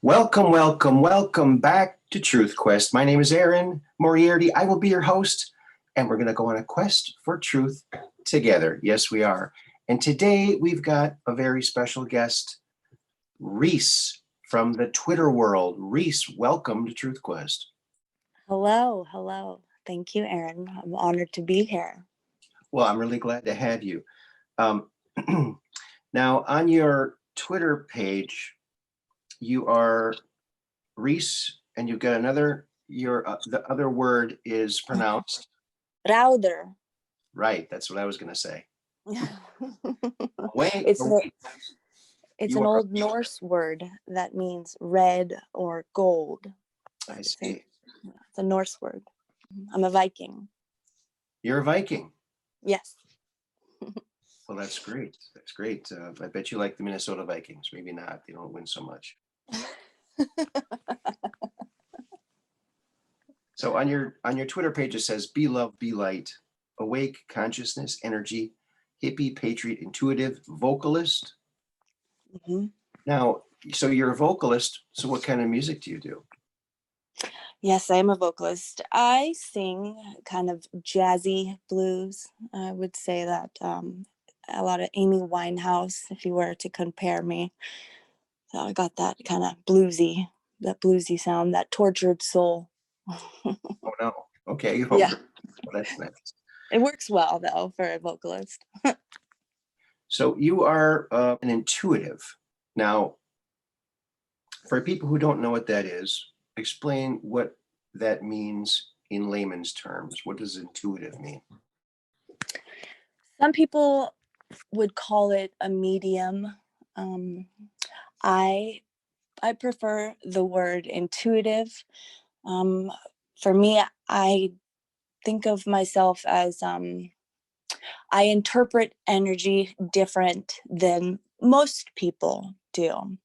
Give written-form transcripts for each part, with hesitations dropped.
Welcome, welcome, welcome back to Truth Quest. My name is Aaron Moriarty. I will be your host, and we're going to go on a quest for truth together. Yes, we are. And today we've got a very special guest, Reece from the Twitter world. Reece, welcome to Truth Quest. Hello, hello. Thank you, Aaron. I'm honored to be here. Well, I'm really glad to have you. Now, on your Twitter page, you are Reece, and you've got another. The other word is pronounced Router. right. That's what I was going to say. It's You an are. old Norse word that means red or gold. I see. It's a Norse word. I'm a Viking. You're a Viking. Yes. Well, that's great. That's great. I bet you like the Minnesota Vikings. Maybe not. They don't win so much. So on your Twitter page, it says, "Be love, be light, awake, consciousness, energy, hippie, patriot, intuitive, vocalist." Mm-hmm. Now, so you're a vocalist. So what kind of music do you do? Yes, I am a vocalist. I sing kind of jazzy blues. I would say that a lot of Amy Winehouse, if you were to compare me. So I got that kind of bluesy sound, that tortured soul. Oh no. Okay. Yeah. Well, that's nice. It works well though for a vocalist. So you are an intuitive. Now, for people who don't know what that is, explain what that means in layman's terms. What does intuitive mean? Some people would call it a medium. I prefer the word intuitive. For me, I think of myself as I interpret energy different than most people do.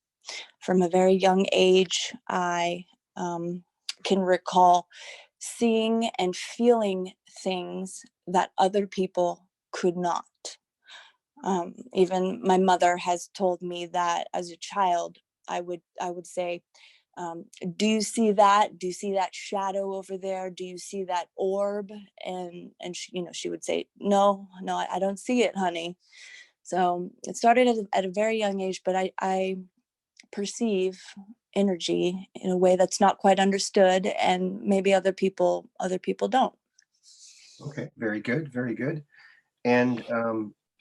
From a very young age, I can recall seeing and feeling things that other people could not. Even my mother has told me that as a child, I would say, do you see that? Do you see that shadow over there? Do you see that orb? And she would say, no, I don't see it, honey. So it started at a very young age, but I perceive energy in a way that's not quite understood, and maybe other people don't. Okay, very good, very good. And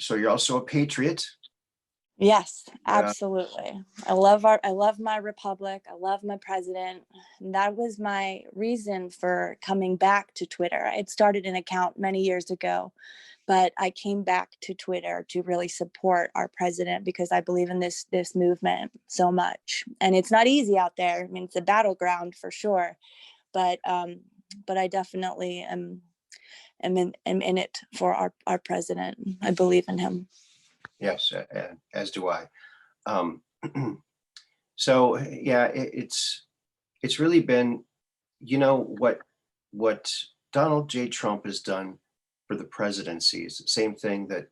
so you're also a patriot. Yes, absolutely. I love my republic. I love my president. And that was my reason for coming back to Twitter. I had started an account many years ago, but I came back to Twitter to really support our president because I believe in this movement so much. And it's not easy out there. I mean, it's a battleground for sure, but I definitely am in it for our president. I believe in him. Yes, as do I. So yeah, it's really been, what Donald J. Trump has done for the presidency is the same thing that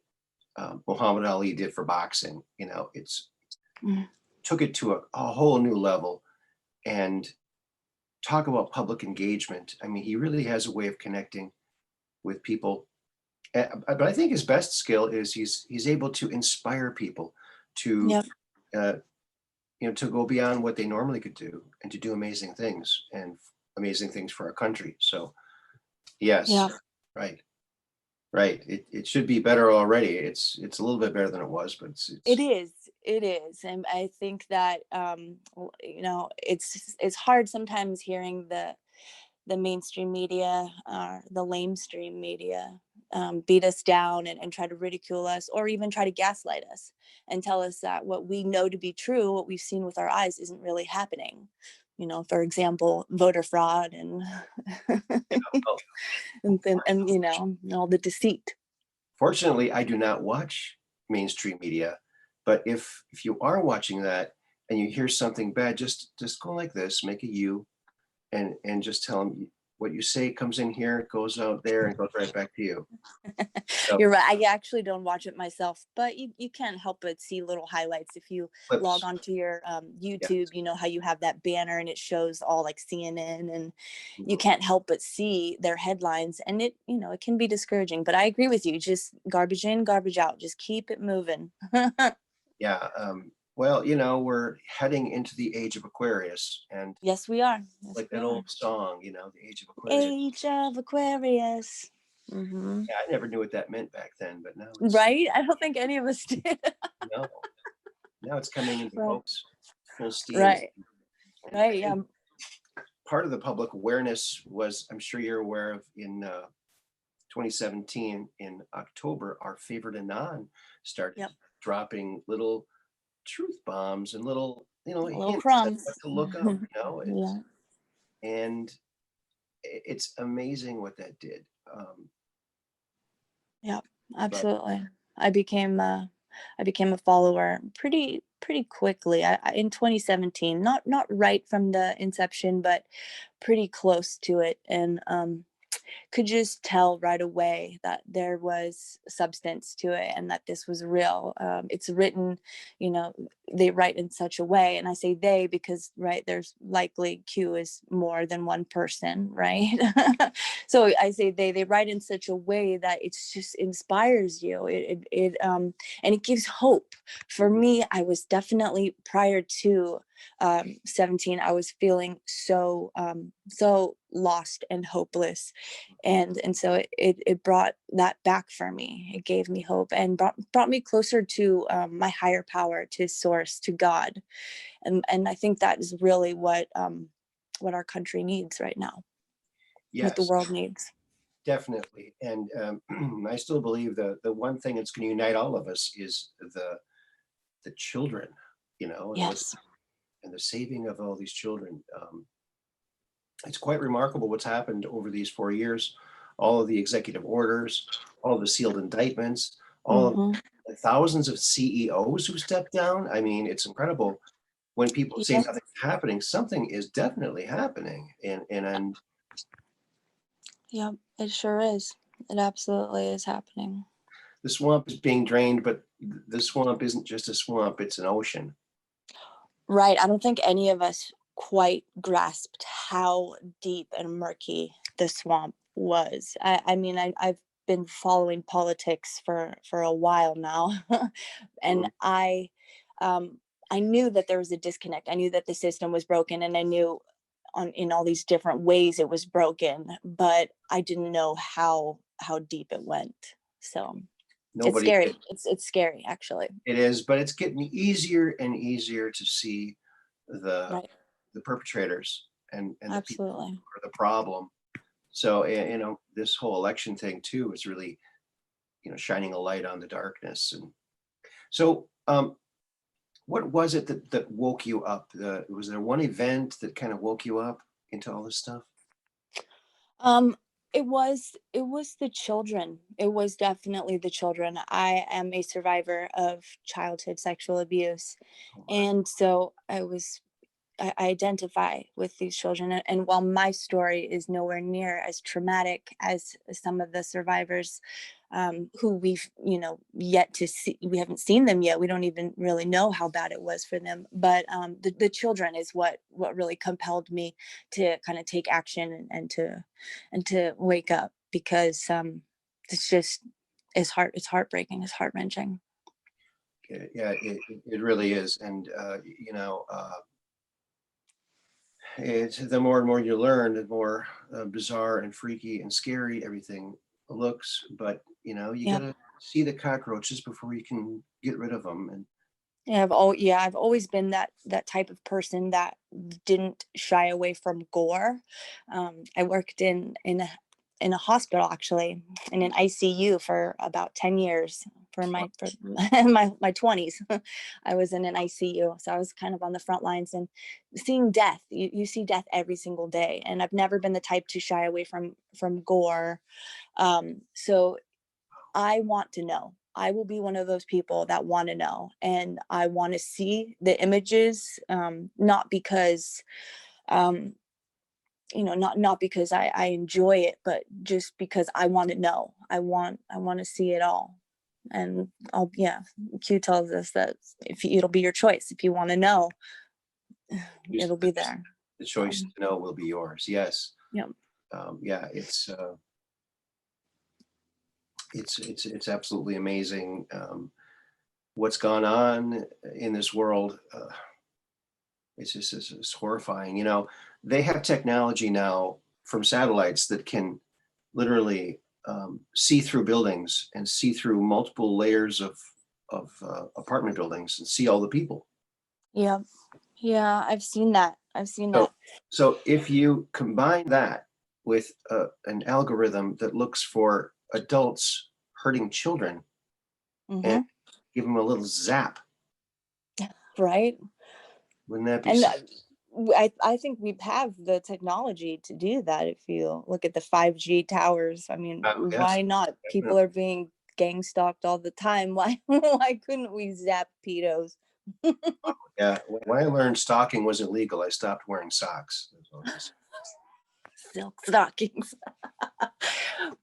Muhammad Ali did for boxing. It's took it to a whole new level. And talk about public engagement. I mean, he really has a way of connecting with people. But I think his best skill is he's able to inspire people to Yep. To go beyond what they normally could do and to do amazing things for our country. So yes, Yeah. right. It should be better already. It's a little bit better than it was, but It is, and I think that it's hard sometimes hearing the mainstream media, the lamestream media, beat us down and try to ridicule us, or even try to gaslight us and tell us that what we know to be true, what we've seen with our eyes, isn't really happening. For example, voter fraud and and all the deceit. Fortunately, I do not watch mainstream media, but if you are watching that and you hear something bad, just go like this, make a U, and just tell them what you say comes in here, goes out there, and goes right back to you. So You're right. I actually don't watch it myself, but you can't help but see little highlights. If you log clips. onto your Yeah. YouTube, you know how you have that banner and it shows all like CNN, and you Mhm. can't help but see their headlines, and it, it can be discouraging. But I agree with you. Just garbage in, garbage out. Just keep it moving. Yeah. Well, we're heading into the age of Aquarius, and Yes, we are. Yes, like we that are. old song, the age of Aquarius. Age of Aquarius. Hmm. Yeah, I never knew what that meant back then, but now Right? I don't think any of us did. no, now it's coming into Right. folks full steam. Right. And I Right. Yeah. think part of the public awareness was, I'm sure you're aware of, in 2017 in October, our favorite Anon started Yep. dropping little truth bombs and little, Little hints at crumbs. what to look up. Yeah. And it's amazing what that did. Yeah, But absolutely. I became a follower pretty quickly. In 2017, not right from the inception, but pretty close to it, and could just tell right away that there was substance to it and that this was real. It's written, you know, they write in such a way, and I say they because, right, there's likely Q is more than one person, right? So I say they write in such a way that it's just inspires you. And it gives hope. For mhm, me, I was definitely, prior to 17, I was feeling so lost and hopeless, and so it brought that back for me. It gave me hope and brought me closer to my higher power, to source, to God. And I think that is really what our country needs right now, what the yes, world needs. definitely. And I still believe the one thing that's going to unite all of us is the children, Yes. and the saving of all these children. It's quite remarkable what's happened over these 4 years. All of the executive orders, all of the sealed indictments, all of Hmm. the thousands of CEOs who stepped down. I mean, it's incredible. When people say Yeah. nothing's happening, something is definitely happening. And Yeah, it sure is. It absolutely is happening. the swamp is being drained, but the swamp isn't just a swamp, it's an ocean. Right. I don't think any of us quite grasped how deep and murky the swamp was. I mean, I've been following politics for a while now, and Mhm. um, I knew that there was a disconnect. I knew that the system was broken, and I knew in all these different ways it was broken, but I didn't know how deep it went. So it's Nobody scary. did. It's scary, actually. It is, but it's getting easier and easier to see the Right. the perpetrators and the people who Absolutely. are the problem. So, this whole election thing too is really, shining a light on the darkness. And so, what was it that woke you up? Was there one event that kind of woke you up into all this stuff? Um, it was the children. It was definitely the children. I am a survivor of childhood sexual abuse, Oh my, and so I identify with these children. And while my story is nowhere near as traumatic as some of the survivors, who we've, yet to see, we haven't seen them yet. We don't even really know how bad it was for them. But the children is what really compelled me to kind of take action, and to wake up, because it's just, it's heartbreaking, it's heart wrenching. yeah, it really is. And it's the more and more you learn, the more bizarre and freaky and scary everything looks. But you Yep. gotta see the cockroaches before you can get rid of them. And I've always been that type of person that didn't shy away from gore. I worked in a hospital, actually, in an ICU for about 10 years, for my 20s. I was in an ICU, so I was kind of on the front lines, and seeing death. You see death every single day, and I've never been the type to shy away from gore. So I want to know. I will be one of those people that want to know, and I want to see the images, not because um, not because I enjoy it, but just because I want to know. I want to see it all. And Q tells us that if it'll be your choice. If you want to know, it'll be there. The choice to know will be yours. Yes. Yeah. Yeah. It's absolutely amazing what's gone on in this world. It's horrifying. They have technology now from satellites that can literally see through buildings and see through multiple layers of apartment buildings and see all the people. Yeah. Yeah. I've seen that. So if you combine that with an algorithm that looks for adults hurting children and give them a little zap, right? wouldn't that be? And I think we have the technology to do that. If you look at the 5G towers, I mean, Yes, why not? People definitely. are being gang stalked all the time. Why couldn't we zap pedos? Yeah, when I learned stalking was illegal, I stopped wearing socks. Silk stockings.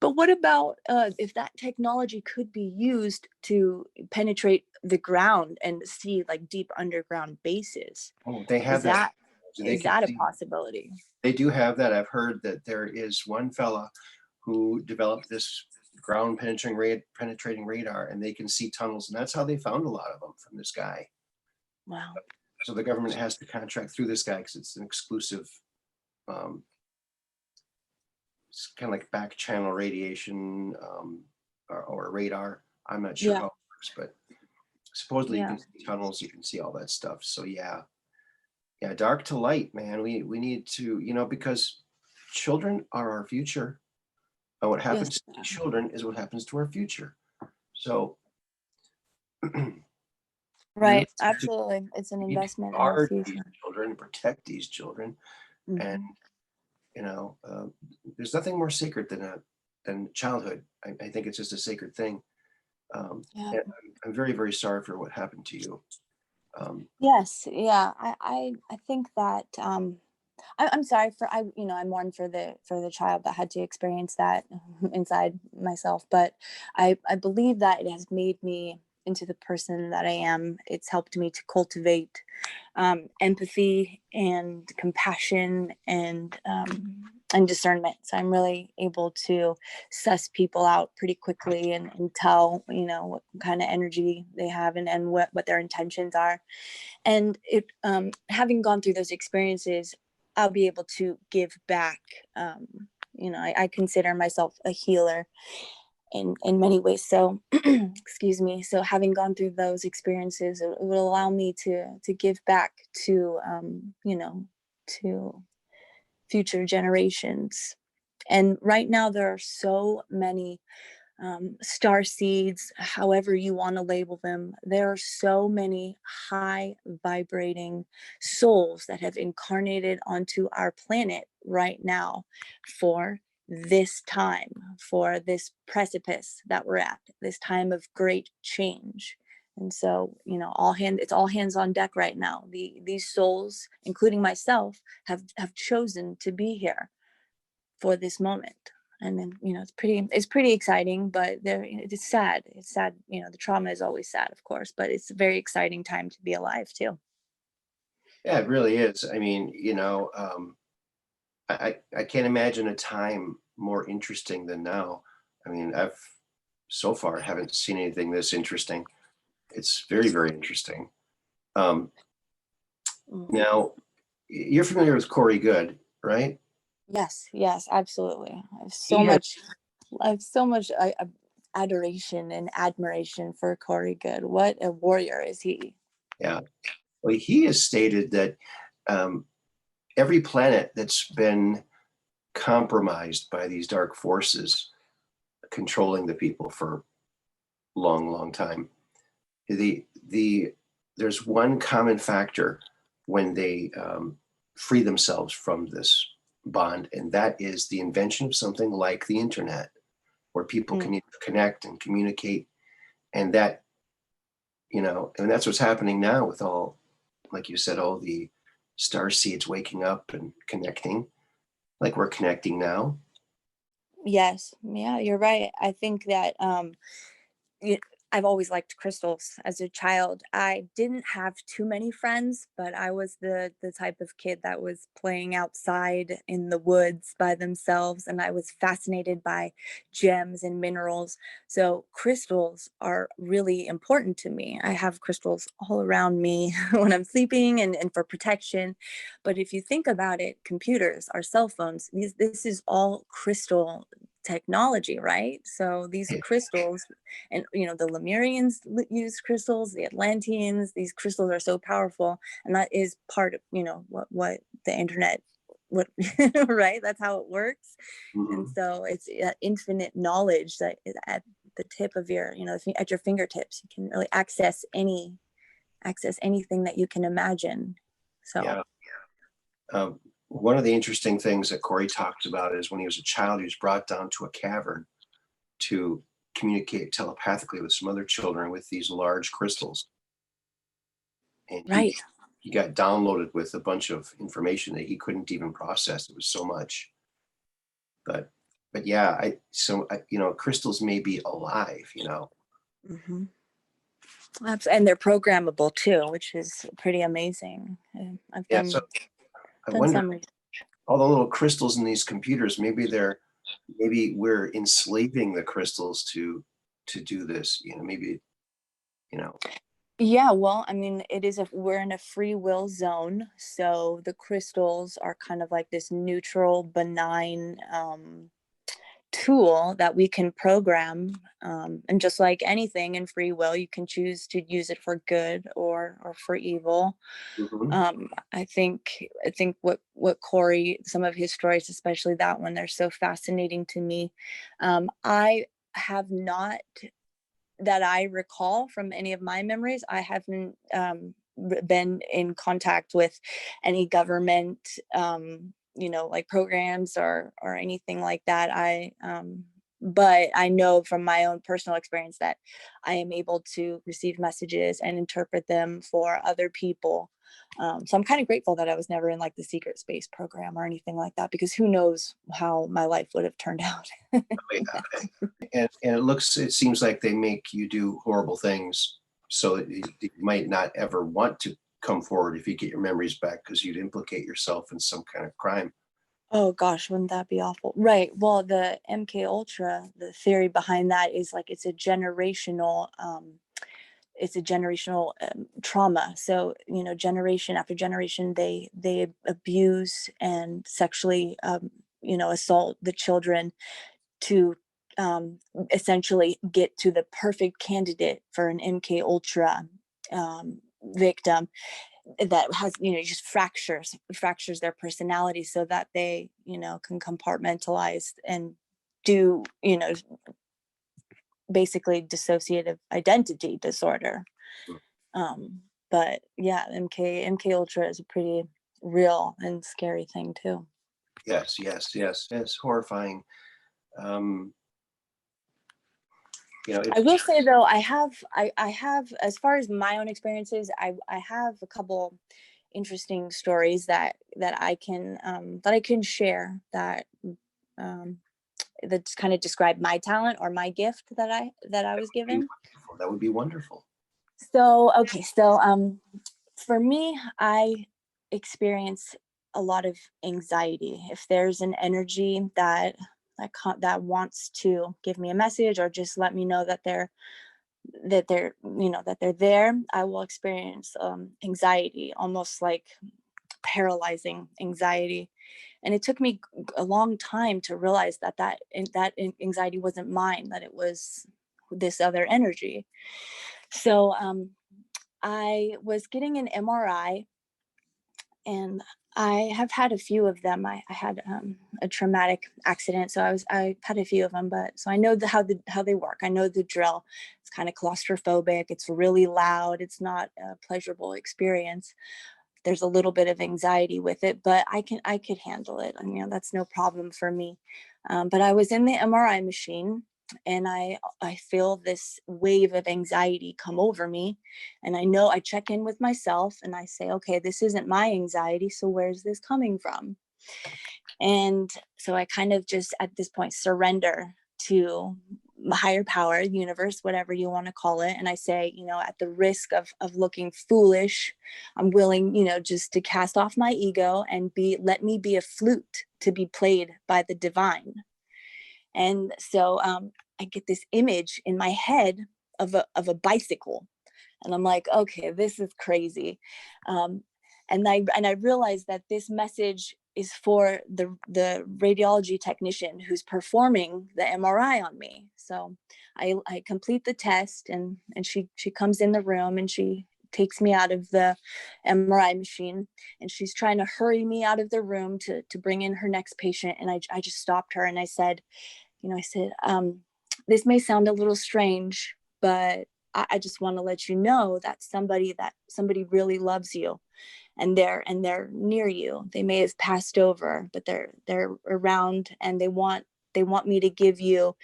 But what about if that technology could be used to penetrate the ground and see like deep underground bases? Oh, they have Is that. is that a possibility? They do have that. I've heard that there is one fella who developed this ground penetrating radar, and they can see tunnels, and that's how they found a lot of them, from this guy. Wow. So the government has to contract through this guy because it's an exclusive. It's kind of like back channel radiation or radar. I'm not sure how it works, but supposedly you can see tunnels, you can see all that stuff. So yeah, dark to light, man. We need to, because children are our future. And what happens to children is what happens to our future. So right, absolutely. It's an investment in our future. These children, protect these children, and there's nothing more sacred than childhood. I think it's just a sacred thing. And I'm very, very sorry for what happened to you. Yes, yeah. I think that I'm sorry for I mourn for the child that had to experience that inside myself, but I believe that it has made me into the person that I am. It's helped me to cultivate empathy and compassion and discernment. So I'm really able to suss people out pretty quickly and tell what kind of energy they have and what their intentions are. And it having gone through those experiences, I'll be able to give back. I consider myself a healer in many ways. So, excuse me. So having gone through those experiences, it will allow me to give back to, to future generations. And right now there are so many star seeds, however you want to label them. There are so many high vibrating souls that have incarnated onto our planet right now for this time, for this precipice that we're at, this time of great change. And so, it's all hands on deck right now. These souls, including myself, have chosen to be here for this moment. And then it's pretty exciting, but it's sad. The trauma is always sad, of course, but it's a very exciting time to be alive too. Yeah, it really is. I mean, I can't imagine a time more interesting than now. I mean, I've so far haven't seen anything this interesting. It's very, very interesting. Now, you're familiar with Corey Good, right? Yes, absolutely. I have so much adoration and admiration for Corey Good. What a warrior is he? Yeah. Well, he has stated that every planet that's been compromised by these dark forces controlling the people for a long, long time, there's one common factor when they free themselves from this bond, and that is the invention of something like the internet, where people can connect and communicate, and that and that's what's happening now with all, like you said, all the star seeds waking up and connecting. like we're connecting now. Yes, yeah, you're right. I think that y- I've always liked crystals as a child. I didn't have too many friends, but I was the type of kid that was playing outside in the woods by themselves, and I was fascinated by gems and minerals. So crystals are really important to me. I have crystals all around me when I'm sleeping and for protection. But if you think about it, computers, our cell phones, this is all crystal technology, right? So these crystals, and the Lemurians used crystals, the Atlanteans, these crystals are so powerful, and that is part of what the internet, what right, that's how it works. And Hmm. so it's infinite knowledge that is at the tip of your, at your fingertips. You can really access anything that you can imagine. So Yeah. Um, One of the interesting things that Corey talked about is when he was a child, he was brought down to a cavern to communicate telepathically with some other children with these large crystals. And he right. he got downloaded with a bunch of information that he couldn't even process. It was so much. But yeah, crystals may be alive, you know. Hmm. And they're programmable too, which is pretty amazing. I've Yeah. So I done wonder, some. all the little crystals in these computers, maybe we're enslaving the crystals to do this, maybe, you know. Yeah, well, I mean, we're in a free will zone, so the crystals are kind of like this neutral, benign tool that we can program. And just like anything in free will, you can choose to use it for good or for evil. Mhm. I think what Corey, some of his stories, especially that one, they're so fascinating to me. I have not, that I recall from any of my memories, I haven't been in contact with any government, like programs or anything like that. But I know from my own personal experience that I am able to receive messages and interpret them for other people. So I'm kind of grateful that I was never in like the secret space program or anything like that, because who knows how my life would have turned out. And it seems like they make you do horrible things so that you might not ever want to come forward if you get your memories back, because you'd implicate yourself in some kind of crime. Oh gosh, wouldn't that be awful? Right. Well, the MK Ultra, the theory behind that is like it's a generational trauma. So, generation after generation, they abuse and sexually assault the children to essentially get to the perfect candidate for an MK Ultra victim that has, just fractures their personality so that they, can compartmentalize and do, basically dissociative identity disorder. um but yeah, MK Ultra is a pretty real and scary thing too. Yes, yes, yes. It's horrifying. Um, I it's will say though, I have, as far as my own experiences, I have a couple interesting stories that I can share um, that kind of describe my talent or my gift that I was be given. wonderful. That would be wonderful. So okay, so for me, I experience a lot of anxiety. If there's an energy that wants to give me a message or just let me know that they're there, I will experience anxiety, almost like paralyzing anxiety. And it took me a long time to realize that anxiety wasn't mine, that it was this other energy. So I was getting an MRI, and I have had a few of them. I had a traumatic accident, so I had a few of them. But so I know how they work. I know the drill. It's kind of claustrophobic. It's really loud. It's not a pleasurable experience. There's a little bit of anxiety with it, but I could handle it. I mean, that's no problem for me. But I was in the MRI machine, and I feel this wave of anxiety come over me, and I check in with myself and I say, okay, this isn't my anxiety, so where's this coming from? And so I kind of just at this point surrender to higher power, universe, whatever you want to call it. And I say, at the risk of looking foolish, I'm willing, just to cast off my ego and let me be a flute to be played by the divine. And so I get this image in my head of a bicycle. And I'm like, okay, this is crazy. And I realized that this message is for the radiology technician who's performing the MRI on me. So I complete the test, and she comes in the room, and she takes me out of the MRI machine, and she's trying to hurry me out of the room to bring in her next patient. And I just stopped her, and I said, this may sound a little strange, but I just want to let you know that somebody really loves you, and they're near you. They may have passed over, but they're around, and they want me to give you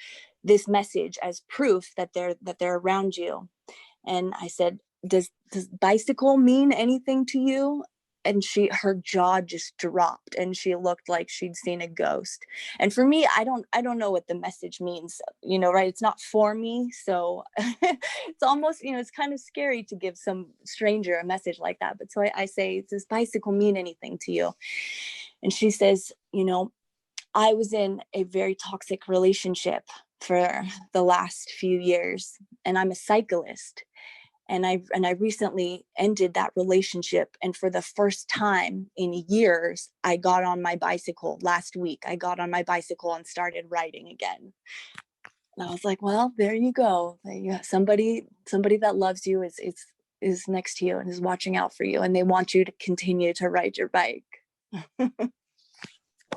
this message as proof that they're around you. And I said, does bicycle mean anything to you? And her jaw just dropped, and she looked like she'd seen a ghost. And for me, I don't know what the message means, right? It's not for me. So it's almost, it's kind of scary to give some stranger a message like that. But so I say, does bicycle mean anything to you? And she says, I was in a very toxic relationship for the last few years, and I'm a cyclist. And I recently ended that relationship. And for the first time in years, I got on my bicycle last week. I got on my bicycle and started riding again. And I was like, well, there you go. Somebody that loves you is next to you and is watching out for you. And they want you to continue to ride your bike.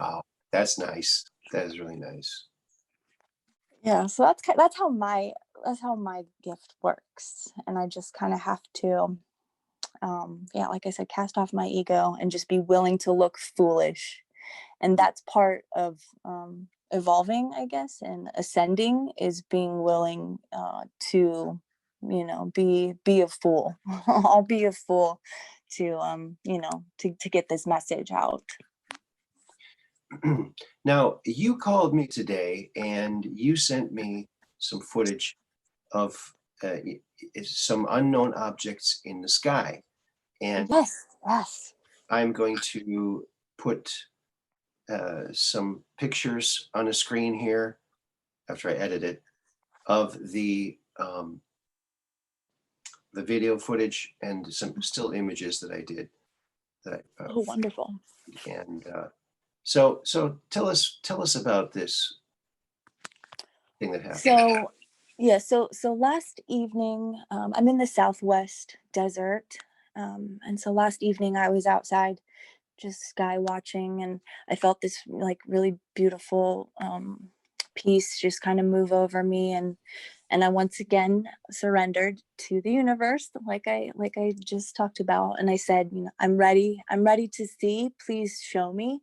Wow, that's nice. That is really nice. Yeah, so that's how my gift works. And I just kind of have to like I said, cast off my ego and just be willing to look foolish. And that's part of evolving, I guess, and ascending, is being willing to be a fool. I'll be a fool to to get this message out. Now, you called me today and you sent me some footage of some unknown objects in the sky. And Yes. I'm going to put some pictures on a screen here after I edit it of the video footage and some still images that I did. Oh, wonderful. And so tell us about this thing that happened. So last evening, I'm in the Southwest desert. And so last evening I was outside just sky watching, and I felt this like really beautiful peace just kind of move over me, and I once again surrendered to the universe, like I just talked about. And I said, I'm ready to see, please show me.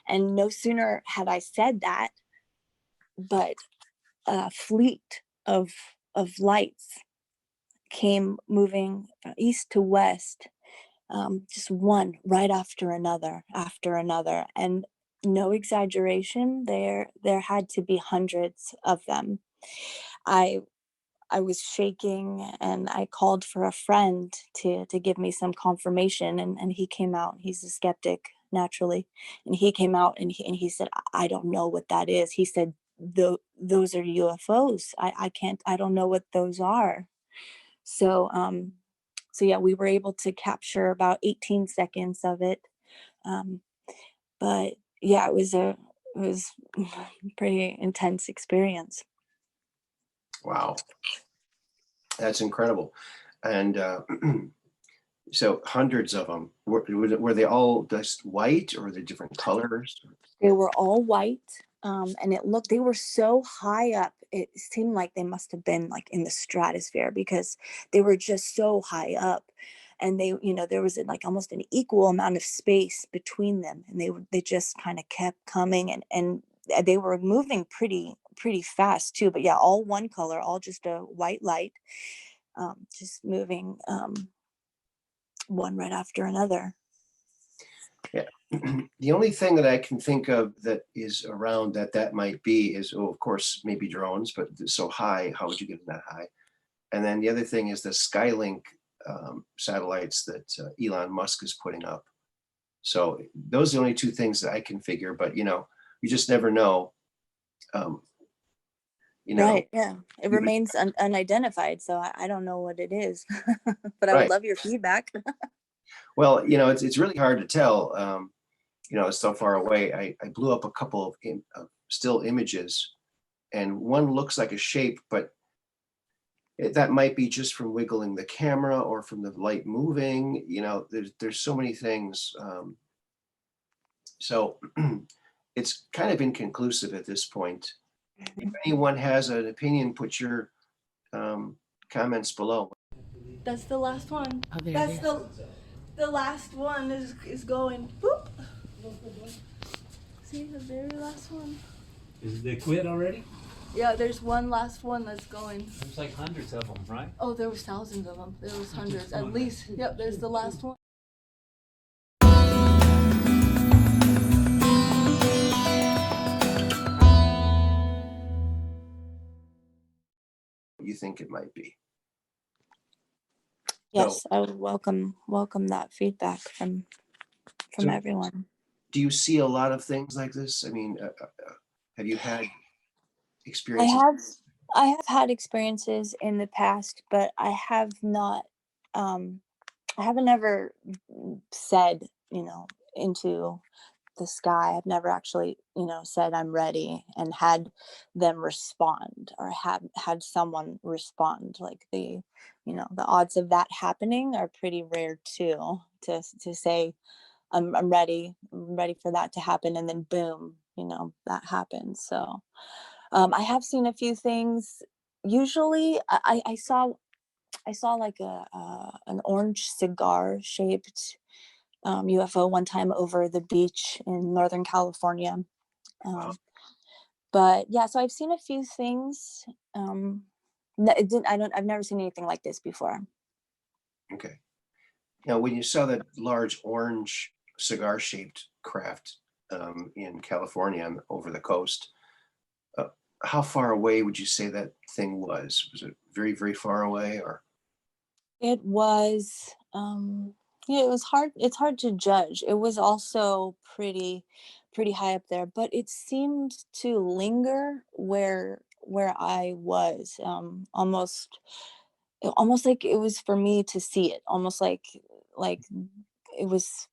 And no sooner had I said that, but a fleet of lights came moving east to west, just one right after another, and no exaggeration, there had to be hundreds of them. I was shaking, and I called for a friend to give me some confirmation, and he came out. He's a skeptic naturally, and he came out, and he said, I don't know what that is. He said, those are UFOs. I don't know what those are. So yeah, we were able to capture about 18 seconds of it. But yeah, it was a pretty intense experience. Wow, that's incredible. And so hundreds of them. Were they all just white, or were they different colors? They were all white. And they were so high up, it seemed like they must have been like in the stratosphere, because they were just so high up. And they, there was like almost an equal amount of space between them. And they just kind of kept coming, and they were moving pretty fast too. But yeah, all one color, all just a white light, just moving one right after another. Yeah. The only thing that I can think of that is around that might be is, oh, of course, maybe drones, but it's so high, how would you get that high? And then the other thing is the Skylink satellites that Elon Musk is putting up. So those are the only two things that I can figure, but you just never know. Um, you know, Right. Yeah. It we would, remains unidentified, so I don't know what it is, but I would right. love your feedback. Well, it's really hard to tell. It's so far away. I blew up a couple of still images, and one looks like a shape, but that might be just from wiggling the camera or from the light moving. There's so many things. So it's kind of inconclusive at this point. If anyone has an opinion, put your comments below. That's the last one. Oh, there That's it is. the last one is going. Boop. See the very last one. Is they quit already? Yeah, there's one last one that's going. There's like hundreds of them, right? Oh, there was thousands of them. There was hundreds, at least. Yep, there's the last one. What you think it might be. Yes, So, I would welcome that feedback from so everyone. do you see a lot of things like this? I mean, have you had I experiences? have had experiences in the past, but I have not. I haven't ever said, into the sky. I've never actually, said I'm ready and had them respond, or have had someone respond. Like the odds of that happening are pretty rare too. To say I'm ready, for that to happen, and then boom, that happens. So I have seen a few things. Usually, I saw like an orange cigar shaped UFO one time over the beach in Northern California. Wow. But yeah, so I've seen a few things. It didn't. I've never seen anything like this before. Okay. Now, when you saw that large orange cigar-shaped craft in California over the coast, uh, how far away would you say that thing was? Was it very, very far away, or? It was. It was hard. It's hard to judge. It was also pretty high up there, but it seemed to linger where I was. Almost like it was for me to see it. Almost like it was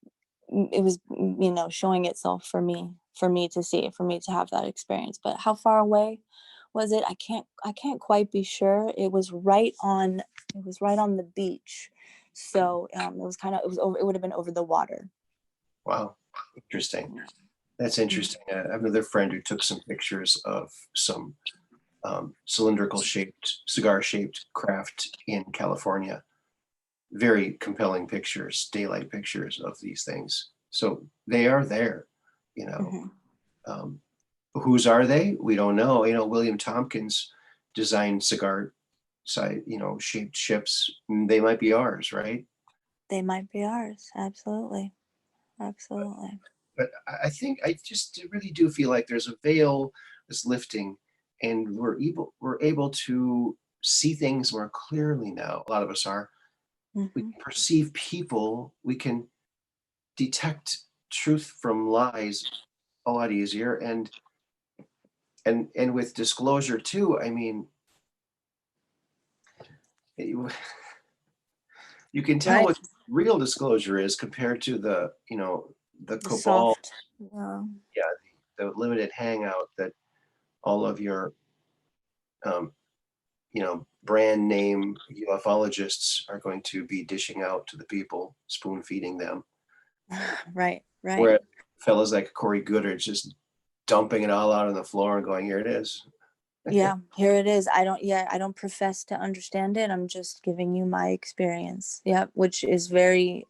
showing itself for me to see it, for me to have that experience. But how far away was it? I can't quite be sure. It was right on the beach, so it was over. It would have been over the water. Wow, interesting. That's Mhm. interesting. I have another friend who took some pictures of some cylindrical shaped, cigar shaped craft in California. Very compelling pictures, daylight pictures of these things. So they are there, you know. Mhm. Um, whose are they? We don't know. William Tompkins designed cigar side, shaped ships. They might be ours, right? They might be ours. Absolutely, absolutely. But I think I just really do feel like there's a veil that's lifting, and we're able to see things more clearly now. A lot of us are. We Hmm. can perceive people. We can detect truth from lies a lot easier, and with disclosure too. I mean, you can tell Right. what real disclosure is compared to the The cabal, soft. Yeah. yeah, the limited hangout that all of your um, brand name ufologists are going to be dishing out to the people, spoon feeding them. Right. Right. Where fellas like Corey Goodard just dumping it all out on the floor and going, "Here it is." Yeah, here it is. I don't profess to understand it. I'm just giving you my experience. Yeah, which is very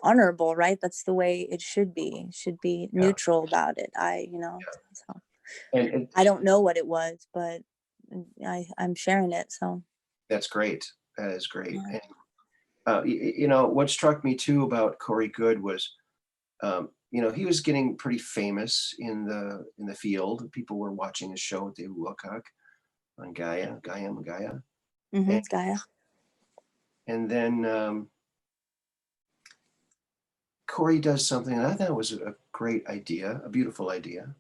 honorable, right? That's the way it should be. Should be Yeah, neutral about it. So and I don't know what it was, but I'm sharing it. So that's great. That is great. yeah. What struck me too about Corey Goode was, he was getting pretty famous in the field. People were watching his show at the Uwakak on Gaia, Mm-hmm. and, Gaia. and then Corey does something that I thought was a great idea, a beautiful idea.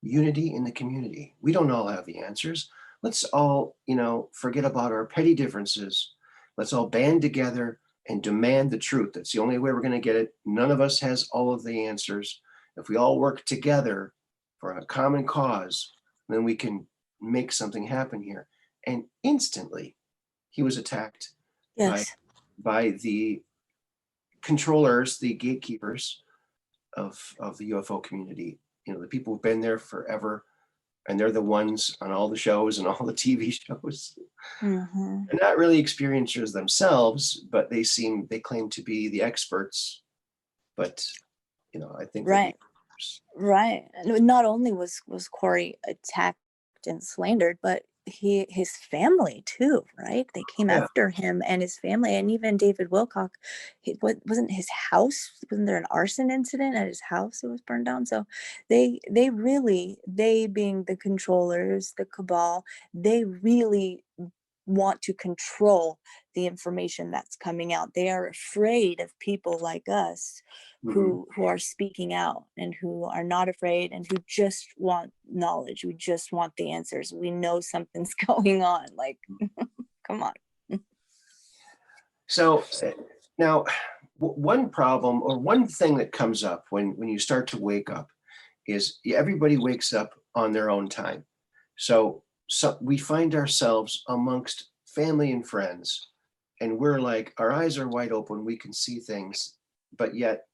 Unity in the community. We don't all have the answers. Let's all, forget about our petty differences. Let's all band together and demand the truth. That's the only way we're going to get it. None of us has all of the answers. If we all work together for a common cause, then we can make something happen here. And instantly, he was attacked Yes. by the controllers, the gatekeepers of the UFO community. The people who've been there forever, and they're the ones on all the shows and all the TV shows. Mm-hmm. They're not really experiencers themselves, but they claim to be the experts. But I think Right. Right. And not only was Corey attacked and slandered, but his family too, right? They came yeah, after him and his family, and even David Wilcock. Wasn't his house? Wasn't there an arson incident at his house that was burned down? So they being the controllers, the cabal, they really want to control the information that's coming out. They are afraid of people like us mhm. who are speaking out and who are not afraid and who just want knowledge. We just want the answers. We know something's going on. Like, come on. So now, one problem or one thing that comes up when you start to wake up is everybody wakes up on their own time. So we find ourselves amongst family and friends, and we're like, our eyes are wide open, we can see things, but yet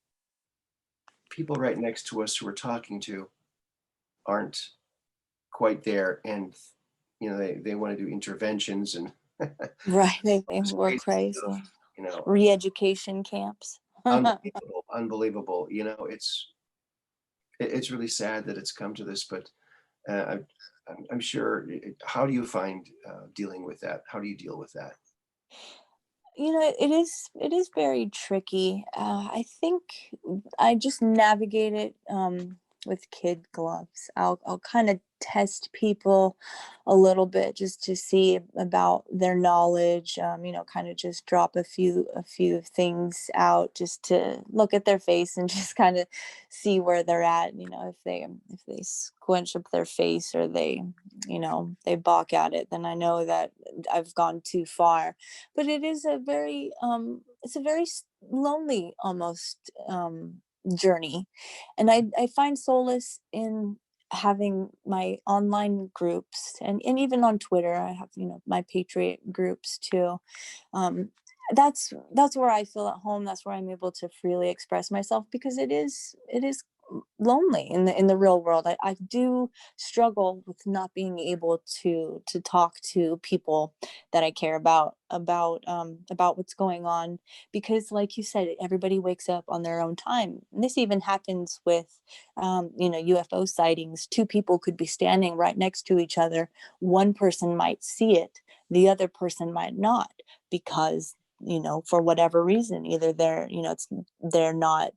people right next to us who we're talking to aren't quite there, and they want to do interventions and Right. They were crazy crazy. stuff, Re-education camps. unbelievable. It's really sad that it's come to this, but I'm sure. How do you find dealing with that? How do you deal with that? It is very tricky. I think I just navigate it with kid gloves. I'll kind of test people a little bit just to see about their knowledge. Kind of just drop a few things out just to look at their face and just kind of see where they're at. If they squinch up their face or they balk at it, then I know that I've gone too far. But it is it's a very lonely almost journey, and I find solace in having my online groups, and even on Twitter I have my patriot groups too. um that's where I feel at home. That's where I'm able to freely express myself, because it is lonely in the real world. I do struggle with not being able to talk to people that I care about what's going on, because like you said, everybody wakes up on their own time. And this even happens with UFO sightings. Two people could be standing right next to each other. One person might see it, the other person might not, because for whatever reason, either they're not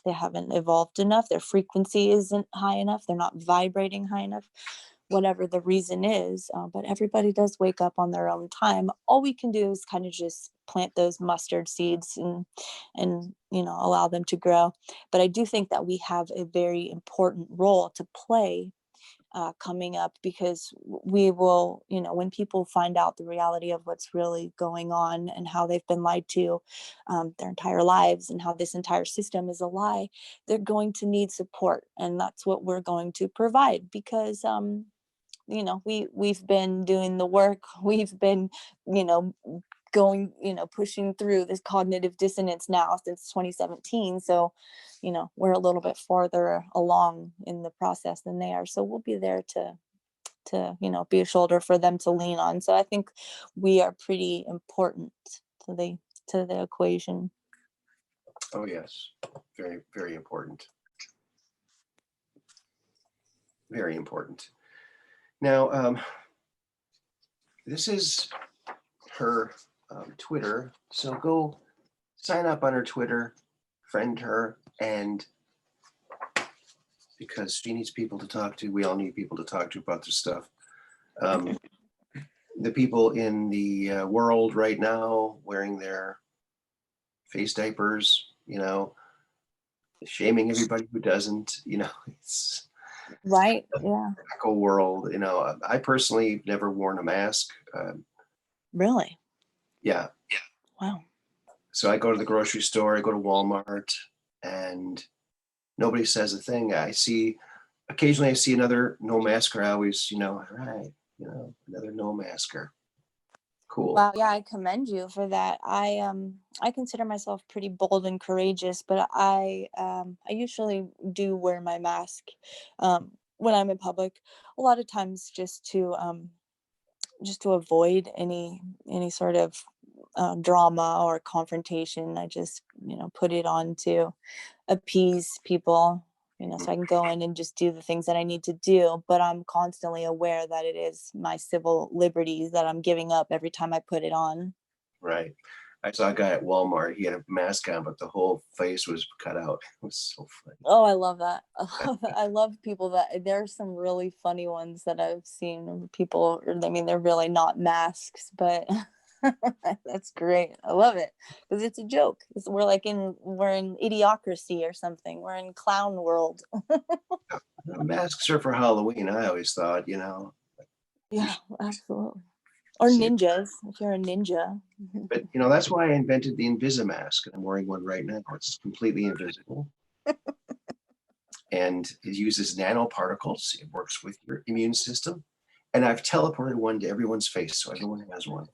they haven't evolved enough, their frequency isn't high enough, they're not vibrating high enough, whatever the reason is. But everybody does wake up on their own time. All we can do is kind of just plant those mustard seeds and allow them to grow. But I do think that we have a very important role to play coming up, because we will, when people find out the reality of what's really going on and how they've been lied to their entire lives, and how this entire system is a lie, they're going to need support. And that's what we're going to provide, because we've been doing the work. We've been going pushing through this cognitive dissonance now since 2017. So we're a little bit farther along in the process than they are, so we'll be there to be a shoulder for them to lean on. So I think we are pretty important to the equation. Oh yes, very, very important. Very important. Now, this is her Twitter. So go sign up on her Twitter, friend her, and because she needs people to talk to, we all need people to talk to about this stuff. The people in the world right now wearing their face diapers, shaming everybody who doesn't, it's Right. Yeah. echo world. I personally never worn a mask. Really? Yeah. Wow. So I go to the grocery store, I go to Walmart, and nobody says a thing. Occasionally I see another no masker. I always, all right, another no masker. Cool. Wow, yeah, I commend you for that. I consider myself pretty bold and courageous, but I usually do wear my mask when I'm in public. A lot of times just to avoid any sort of drama or confrontation. I just put it on to appease people, so I can go in and just do the things that I need to do. But I'm constantly aware that it is my civil liberties that I'm giving up every time I put it on. Right. I saw a guy at Walmart. He had a mask on, but the whole face was cut out. It was so funny. Oh, I love that. I love people that there are some really funny ones that I've seen. People, I mean, they're really not masks, but that's great. I love it because it's a joke. We're in idiocracy or something. We're in clown world. Masks are for Halloween, I always thought, Yeah, absolutely. Or See, ninjas, if you're a ninja. but that's why I invented the Invisimask, and I'm wearing one right now. It's completely invisible. And it uses nanoparticles. It works with your immune system. And I've teleported one to everyone's face, so everyone has one.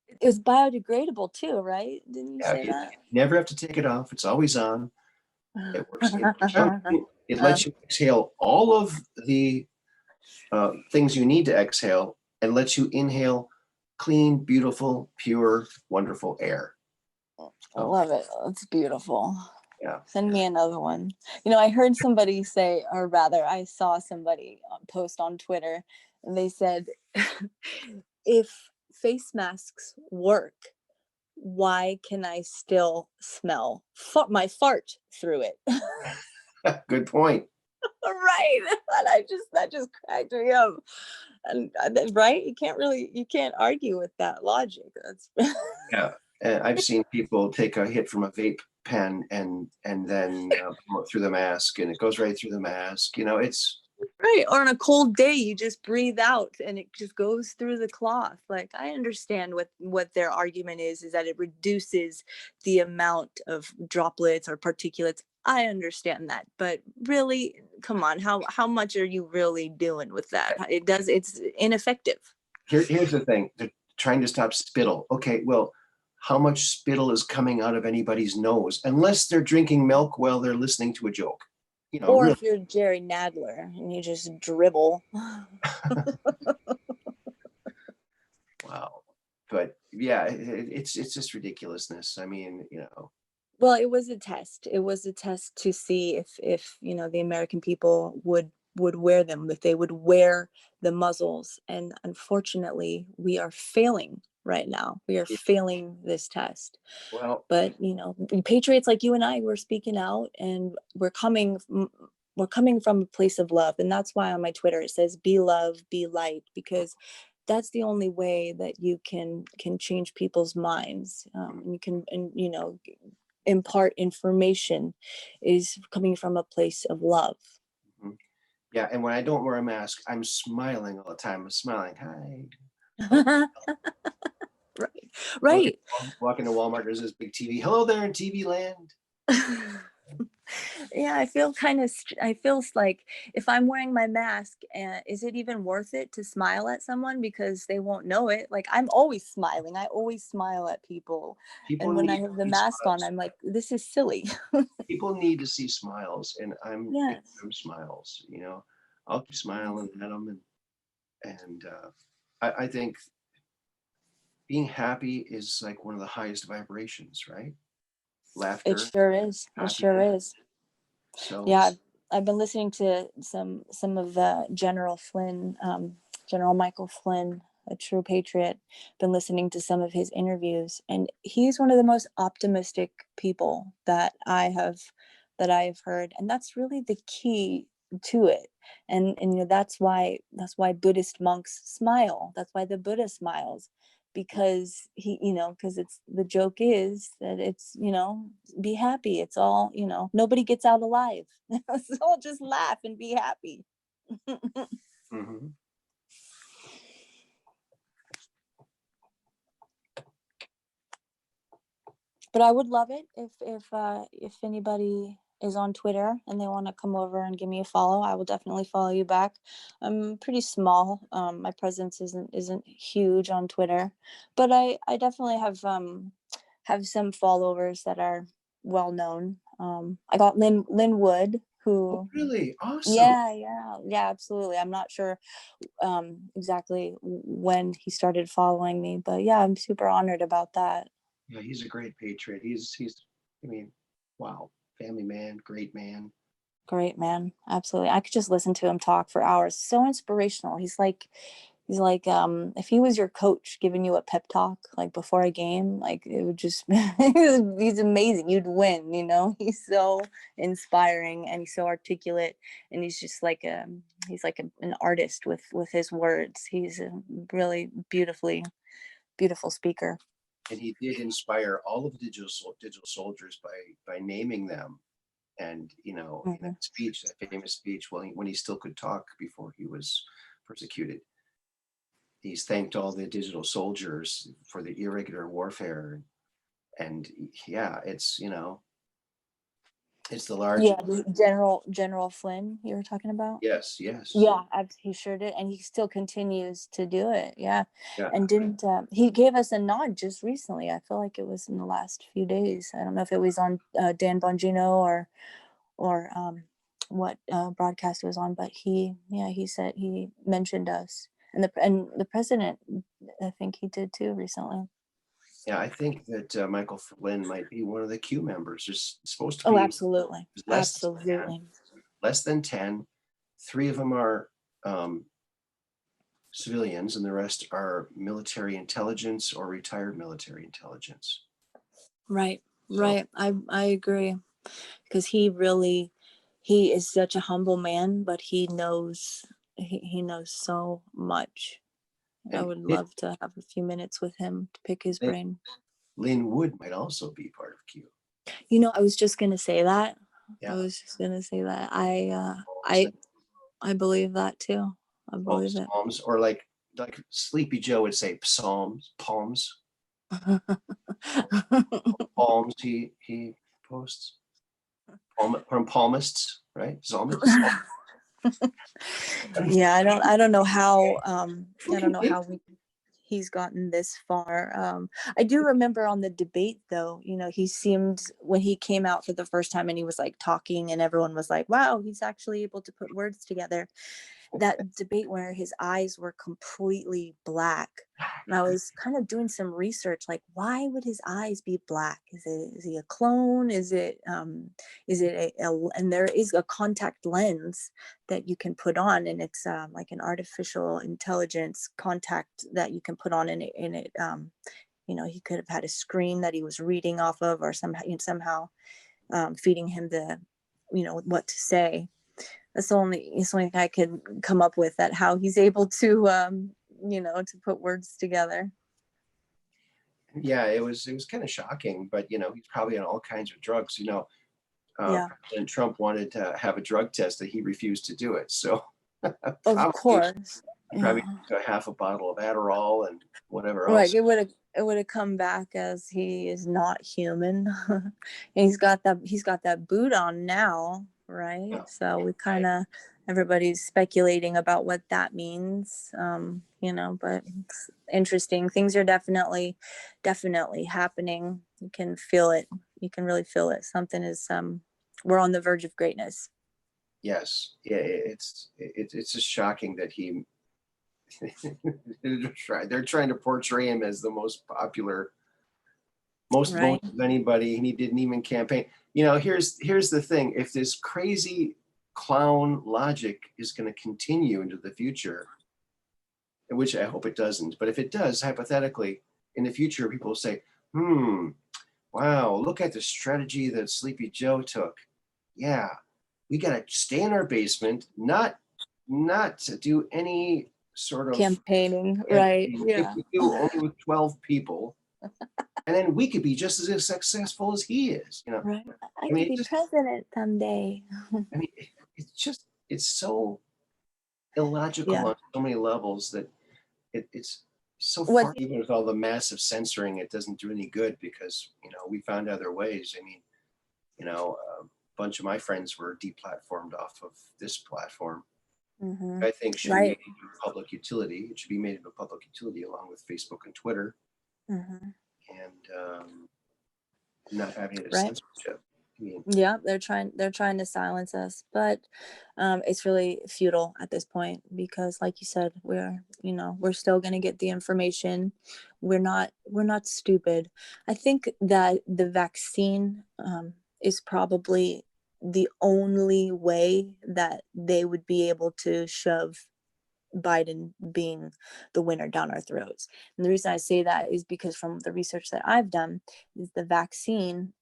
It was biodegradable too, right? Didn't you say You that? never have to take it off. It's always on. It works. It lets you exhale all of the things you need to exhale and lets you inhale clean, beautiful, pure, wonderful air. I love it. It's beautiful. Yeah. Send me another one. I heard somebody say, or rather, I saw somebody post on Twitter, and they said, if face masks work, why can I still smell my fart through it? Good point. Right. And that just cracked me up. And right, you can't argue with that logic. That's Yeah. I've seen people take a hit from a vape pen and then blow it through the mask, and it goes right through the mask. It's right. Or on a cold day, you just breathe out and it just goes through the cloth. Like, I understand what their argument is that it reduces the amount of droplets or particulates. I understand that, but really, come on, how much are you really doing with that? It's ineffective. here's the thing. They're trying to stop spittle. Okay, well, how much spittle is coming out of anybody's nose? Unless they're drinking milk while they're listening to a joke. Or Really. if you're Jerry Nadler and you just dribble. Wow. But yeah, it's just ridiculousness. I mean, Well, it was a test. It was a test to see if the American people would wear them, if they would wear the muzzles. And unfortunately, we are failing right now. We are failing this test. well, But patriots like you and I, we're speaking out, and we're coming from a place of love. And that's why on my Twitter it says, be love, be light, because that's the only way that you can change people's minds. You can, and impart information is coming from a place of love. yeah. And when I don't wear a mask, I'm smiling all the time. I'm smiling. Hi. Right. Walk into Walmart, there's this big TV. Hello there in TV land. Yeah, I feel like if I'm wearing my mask, is it even worth it to smile at someone because they won't know it? Like, I'm always smiling. I always smile at people. And when I have the mask on, I'm like, this is silly. People need to see smiles, and I'm Yes. smiles. I'll keep smiling at them, and I think being happy is like one of the highest vibrations, right? Laughter. It sure is. It sure is. So yeah, I've been listening to some of the General Michael Flynn a true patriot. Been listening to some of his interviews, and he's one of the most optimistic people that I've heard, and that's really the key to it. And that's why Buddhist monks smile. That's why the Buddha smiles, because because it's the joke is that it's be happy. It's all nobody gets out alive. So just laugh and be happy. Mm-hmm. But I would love it if anybody is on Twitter and they want to come over and give me a follow. I will definitely follow you back. I'm pretty small. My presence isn't huge on Twitter, but I definitely have some followers that are well known. I got Lynn Wood, Oh, who really? Awesome. yeah, absolutely. I'm not sure exactly when he started following me, but yeah, I'm super honored about that. Yeah, he's a great patriot. I mean, wow, family man, great man. Great man. Absolutely. I could just listen to him talk for hours. So inspirational. He's like if he was your coach giving you a pep talk like before a game, like it would just he's amazing. You'd win, He's so inspiring and he's so articulate, and he's just like an artist with his words. He's a really beautiful speaker. And he did inspire all of the digital soldiers by naming them. And in that speech, that famous speech, when he still could talk before he was persecuted, he's thanked all the digital soldiers for the irregular warfare. And yeah, it's the largest. Yeah, General Flynn you were talking about. Yes. Yeah, he sure did, and he still continues to do it. Yeah, Yeah. and didn't he gave us a nod just recently? I feel like it was in the last few days. I don't know if it was on Dan Bongino or what broadcast it was on, but he said he mentioned us, and the president, I think he did too recently. Yeah, I think that Michael Flynn might be one of the Q members. There's supposed to Oh, be absolutely, absolutely. less than 10. 3 of them are civilians, and the rest are military intelligence or retired military intelligence. Right. I agree, because he is such a humble man, but he knows so much. I would love to have a few minutes with him to pick his brain. Lynn Wood might also be part of Q. I was just gonna say that. Yeah. I was just gonna say that. I believe that too. I believe it. Psalms, or like Sleepy Joe would say, palms. Palms he posts. From palmists, right? Psalmists. Yeah, I don't know how he's gotten this far. I do remember on the debate though, he seemed, when he came out for the first time and he was like talking and everyone was like, wow, he's actually able to put words together. That debate where his eyes were completely black, and I was kind of doing some research, like why would his eyes be black? Is he a clone? Is it and there is a contact lens that you can put on, and it's like an artificial intelligence contact that you can put on in it. He could have had a screen that he was reading off of, or somehow feeding him the what to say. That's the only thing I could come up with, that how he's able to to put words together. Yeah, it was kind of shocking, but he's probably on all kinds of drugs. President Trump wanted to have a drug test, that he refused to do it. So of course, he probably took a half a bottle of Adderall and whatever else. Right, it would have come back as he is not human. And he's got that boot on now, right? Yeah. So we kind of, everybody's speculating about what that means, but it's interesting. Things are definitely happening. You can feel it. You can really feel it. Something is, we're on the verge of greatness. Yes. Yeah. It's just shocking that they're trying to portray him as the most popular, most votes of anybody, and he didn't even campaign. Here's the thing: if this crazy clown logic is going to continue into the future, which I hope it doesn't. But if it does, hypothetically, in the future, people will say, wow, look at the strategy that Sleepy Joe took. Yeah, we got to stay in our basement, not to do any sort of Campaigning, right? If Yeah. we do only with 12 people, and then we could be just as successful as he is. You know, Right. I I mean, could be president someday. I mean, it's so illogical Yeah. on so many levels that it's so What? far. Even with all the massive censoring, it doesn't do any good because we found other ways. I mean, a bunch of my friends were deplatformed off of this platform. Mm-hmm. I think should be Right. made into a public utility. It should be made into a public utility along with Facebook and Twitter, Mm-hmm. and not having it as Right. censorship. I mean, Yeah, they're trying to silence us, but it's really futile at this point because, like you said, we're still going to get the information. We're not stupid. I think that the vaccine is probably the only way that they would be able to shove Biden being the winner down our throats. And the reason I say that is because from the research that I've done, is the vaccine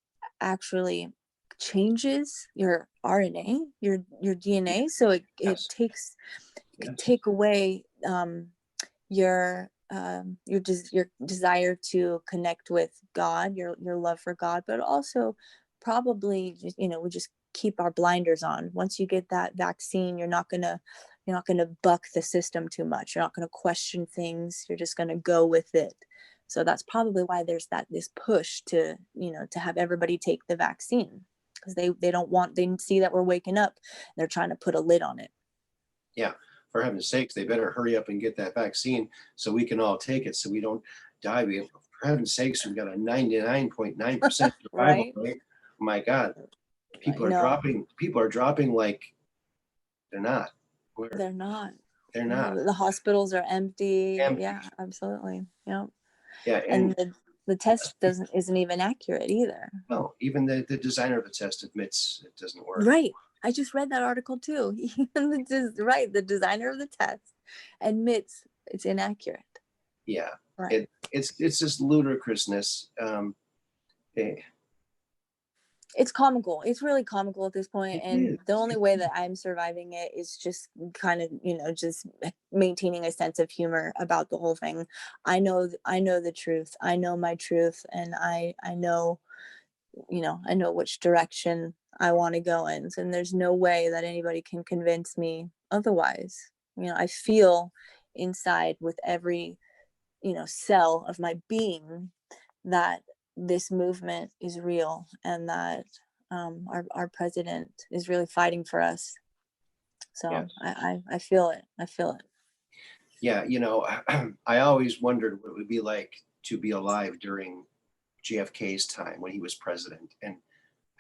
actually changes your RNA, your DNA. So it yes, takes yes, take away your your desire to connect with God, your love for God, but also probably we just keep our blinders on. Once you get that vaccine, you're not gonna buck the system too much. You're not gonna question things. You're just gonna go with it. So that's probably why there's this push to to have everybody take the vaccine because they see that we're waking up. They're trying to put a lid on it. yeah. For heaven's sakes, they better hurry up and get that vaccine so we can all take it, so we don't die. For heaven's sakes, we've got a 99.9% survival Right? rate. My God, I know. People are dropping like they're not. They're not. They're No, not. the hospitals are empty. Empty. Yeah, absolutely. Yeah. Yeah, And and the test isn't even accurate either. no, even the designer of the test admits it doesn't work. Right. I just read that article too. The designer of the test admits it's inaccurate. Yeah, Right. it's just ludicrousness. It's comical. It's really comical at this point, It and is. the only way that I'm surviving it is just kind of just maintaining a sense of humor about the whole thing. I know the truth. I know my truth, and I know I know which direction I want to go in, and there's no way that anybody can convince me otherwise. I feel inside with every cell of my being that this movement is real and that our president is really fighting for us. So Yes. I feel it. I feel it. Yeah, I always wondered what it would be like to be alive during JFK's time when he was president, and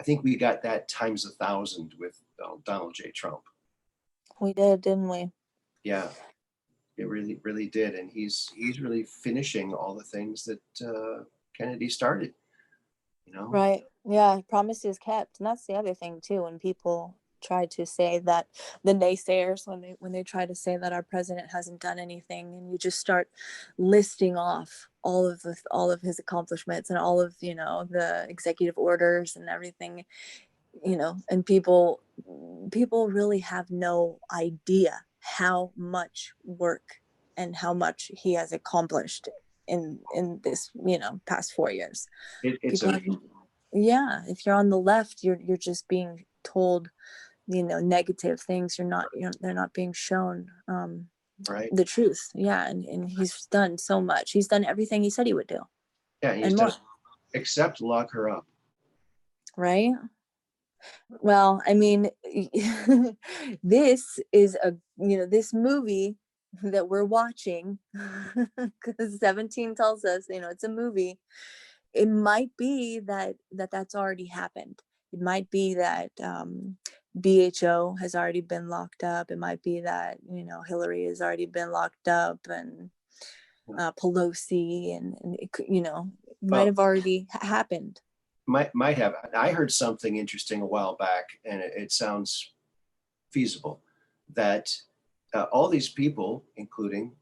I think we got that times 1,000 with Donald J. Trump. We did, didn't we? Yeah, it really, really did, and he's really finishing all the things that Kennedy started. Right. Yeah. Promises kept. And that's the other thing too. When people try to say that, the naysayers, when they try to say that our president hasn't done anything, and you just start listing off all of his accomplishments and all of the executive orders and everything, and people really have no idea how much work and how much he has accomplished in this past 4 years. It's People amazing. Yeah, if you're on the left, you're just being told negative things. They're not being shown Right? the truth. Yeah, and he's done so much. He's done everything he said he would do Yeah, he's and done more. except lock her up. Right. Well, I mean, this is this movie that we're watching, because 17 tells us it's a movie. It might be that's already happened. It might be that BHO has already been locked up. It might be that Hillary has already been locked up, and Pelosi, and it could, might Well, have already happened. might have. I heard something interesting a while back, and it sounds feasible, that all these people, including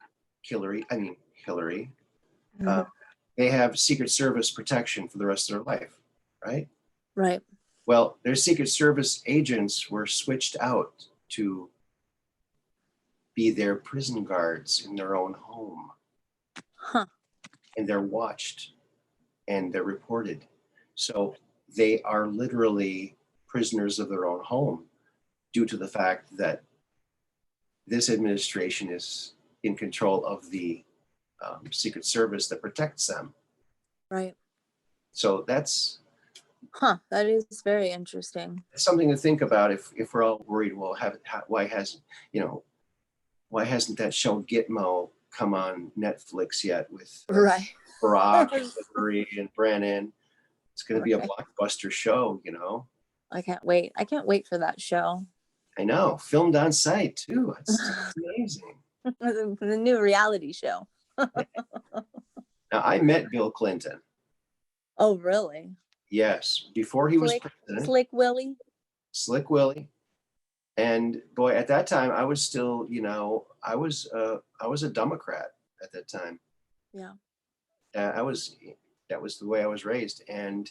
Hillary, Mhm. they have Secret Service protection for the rest of their life, right? Right. Well, their Secret Service agents were switched out to be their prison guards in their own home, Huh. and they're watched and they're reported. So they are literally prisoners of their own home due to the fact that this administration is in control of the Secret Service that protects them. Right. So that's Huh. That is very interesting. something to think about if we're all worried. Well, why hasn't that show Gitmo come on Netflix yet with Right. Barack and Hillary and Brennan? It's going to be a Right. blockbuster show, you know. I can't wait. I can't wait for that show. I know, filmed on site too. It's amazing. The new reality show. Now, I met Bill Clinton. Oh, really? Yes, before he was president. Slick Willie. Slick Willie. And boy, at that time, I was still, I was a Democrat at that time. Yeah. That was the way I was raised. And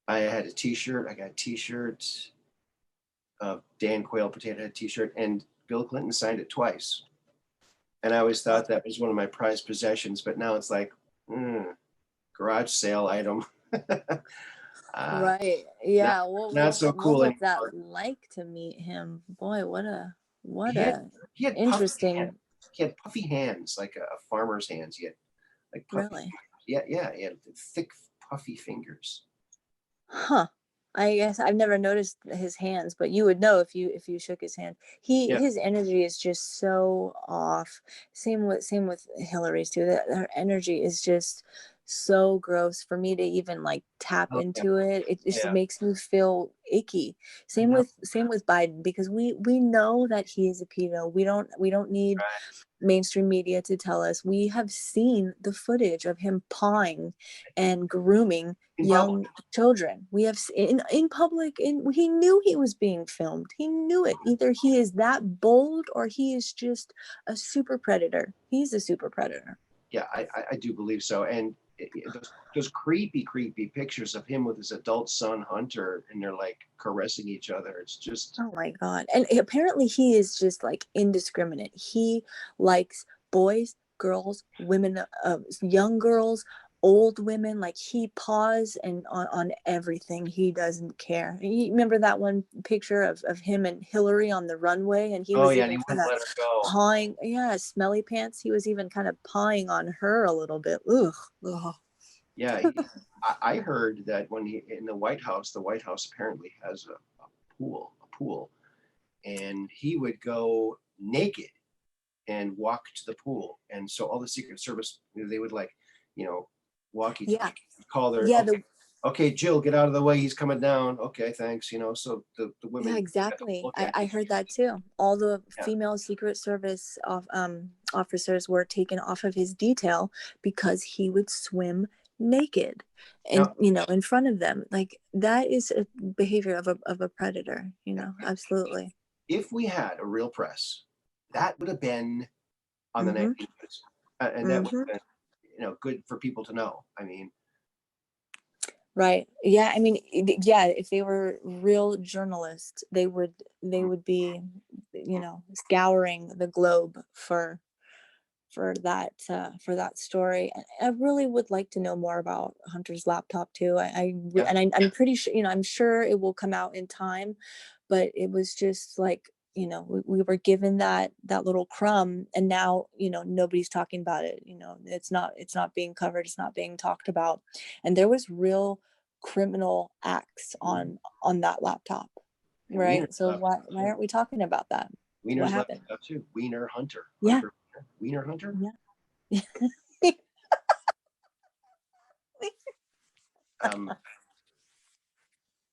I had a T-shirt. I got a T-shirt. Dan Quayle Potato Head T-shirt, and Bill Clinton signed it twice. And I always thought that was one of my prized possessions, but now it's like, garage sale item. Right. Yeah. Not so cool what was that anymore. like to meet him? Boy, what a He had interesting. He had puffy hands, like a farmer's hands. He had like puffy Really? Yeah. He had thick, puffy fingers. Huh. I guess I've never noticed his hands, but you would know if you shook his hand. His energy is just so off. Same with Hillary's too. That her energy is just so gross for me to even like tap into it. It just makes me feel icky. Same with Biden, because we know that he is a pedo. We don't need mainstream media to tell us. We have seen the footage of him pawing and grooming young children. We have in public, and he knew he was being filmed. He knew it. Either he is that bold or he is just a super predator. He's a super predator. Yeah, I do believe so. And those creepy pictures of him with his adult son Hunter, and they're like caressing each other. It's just, oh my God. And apparently he is just like indiscriminate. He likes boys, girls, women, young girls, old women. Like he paws and on everything. He doesn't care. You remember that one picture of him and Hillary on the runway, and he was and he even wouldn't let her go. pawing, smelly pants. He was even kind of pawing on her a little bit. Ugh. Yeah, I heard that when he in the White House apparently has a pool, and he would go naked and walk to the pool, and so all the Secret Service, they would like, walkie call their okay, Jill, get out of the way, he's coming down. Okay, thanks. So the women. Yeah, exactly. I heard that too. All the female Secret Service officers were taken off of his detail because he would swim naked and in front of them. Like that is a behavior of a predator. Absolutely. If we had a real press, that would have been on the nightly news, and that would have been good for people to know. I mean. Right. Yeah. I mean, if they were real journalists, they would be, scouring the globe for that story. And I really would like to know more about Hunter's laptop too. I'm pretty sure, I'm sure it will come out in time, but it was just like, we were given that little crumb, and now, nobody's talking about it. It's not being covered. It's not being talked about. And there was real criminal acts on that laptop. Right. So why aren't we talking about that? Wiener's what happened? Laptop too. Wiener Hunter. Yeah. Wiener Hunter. Yeah.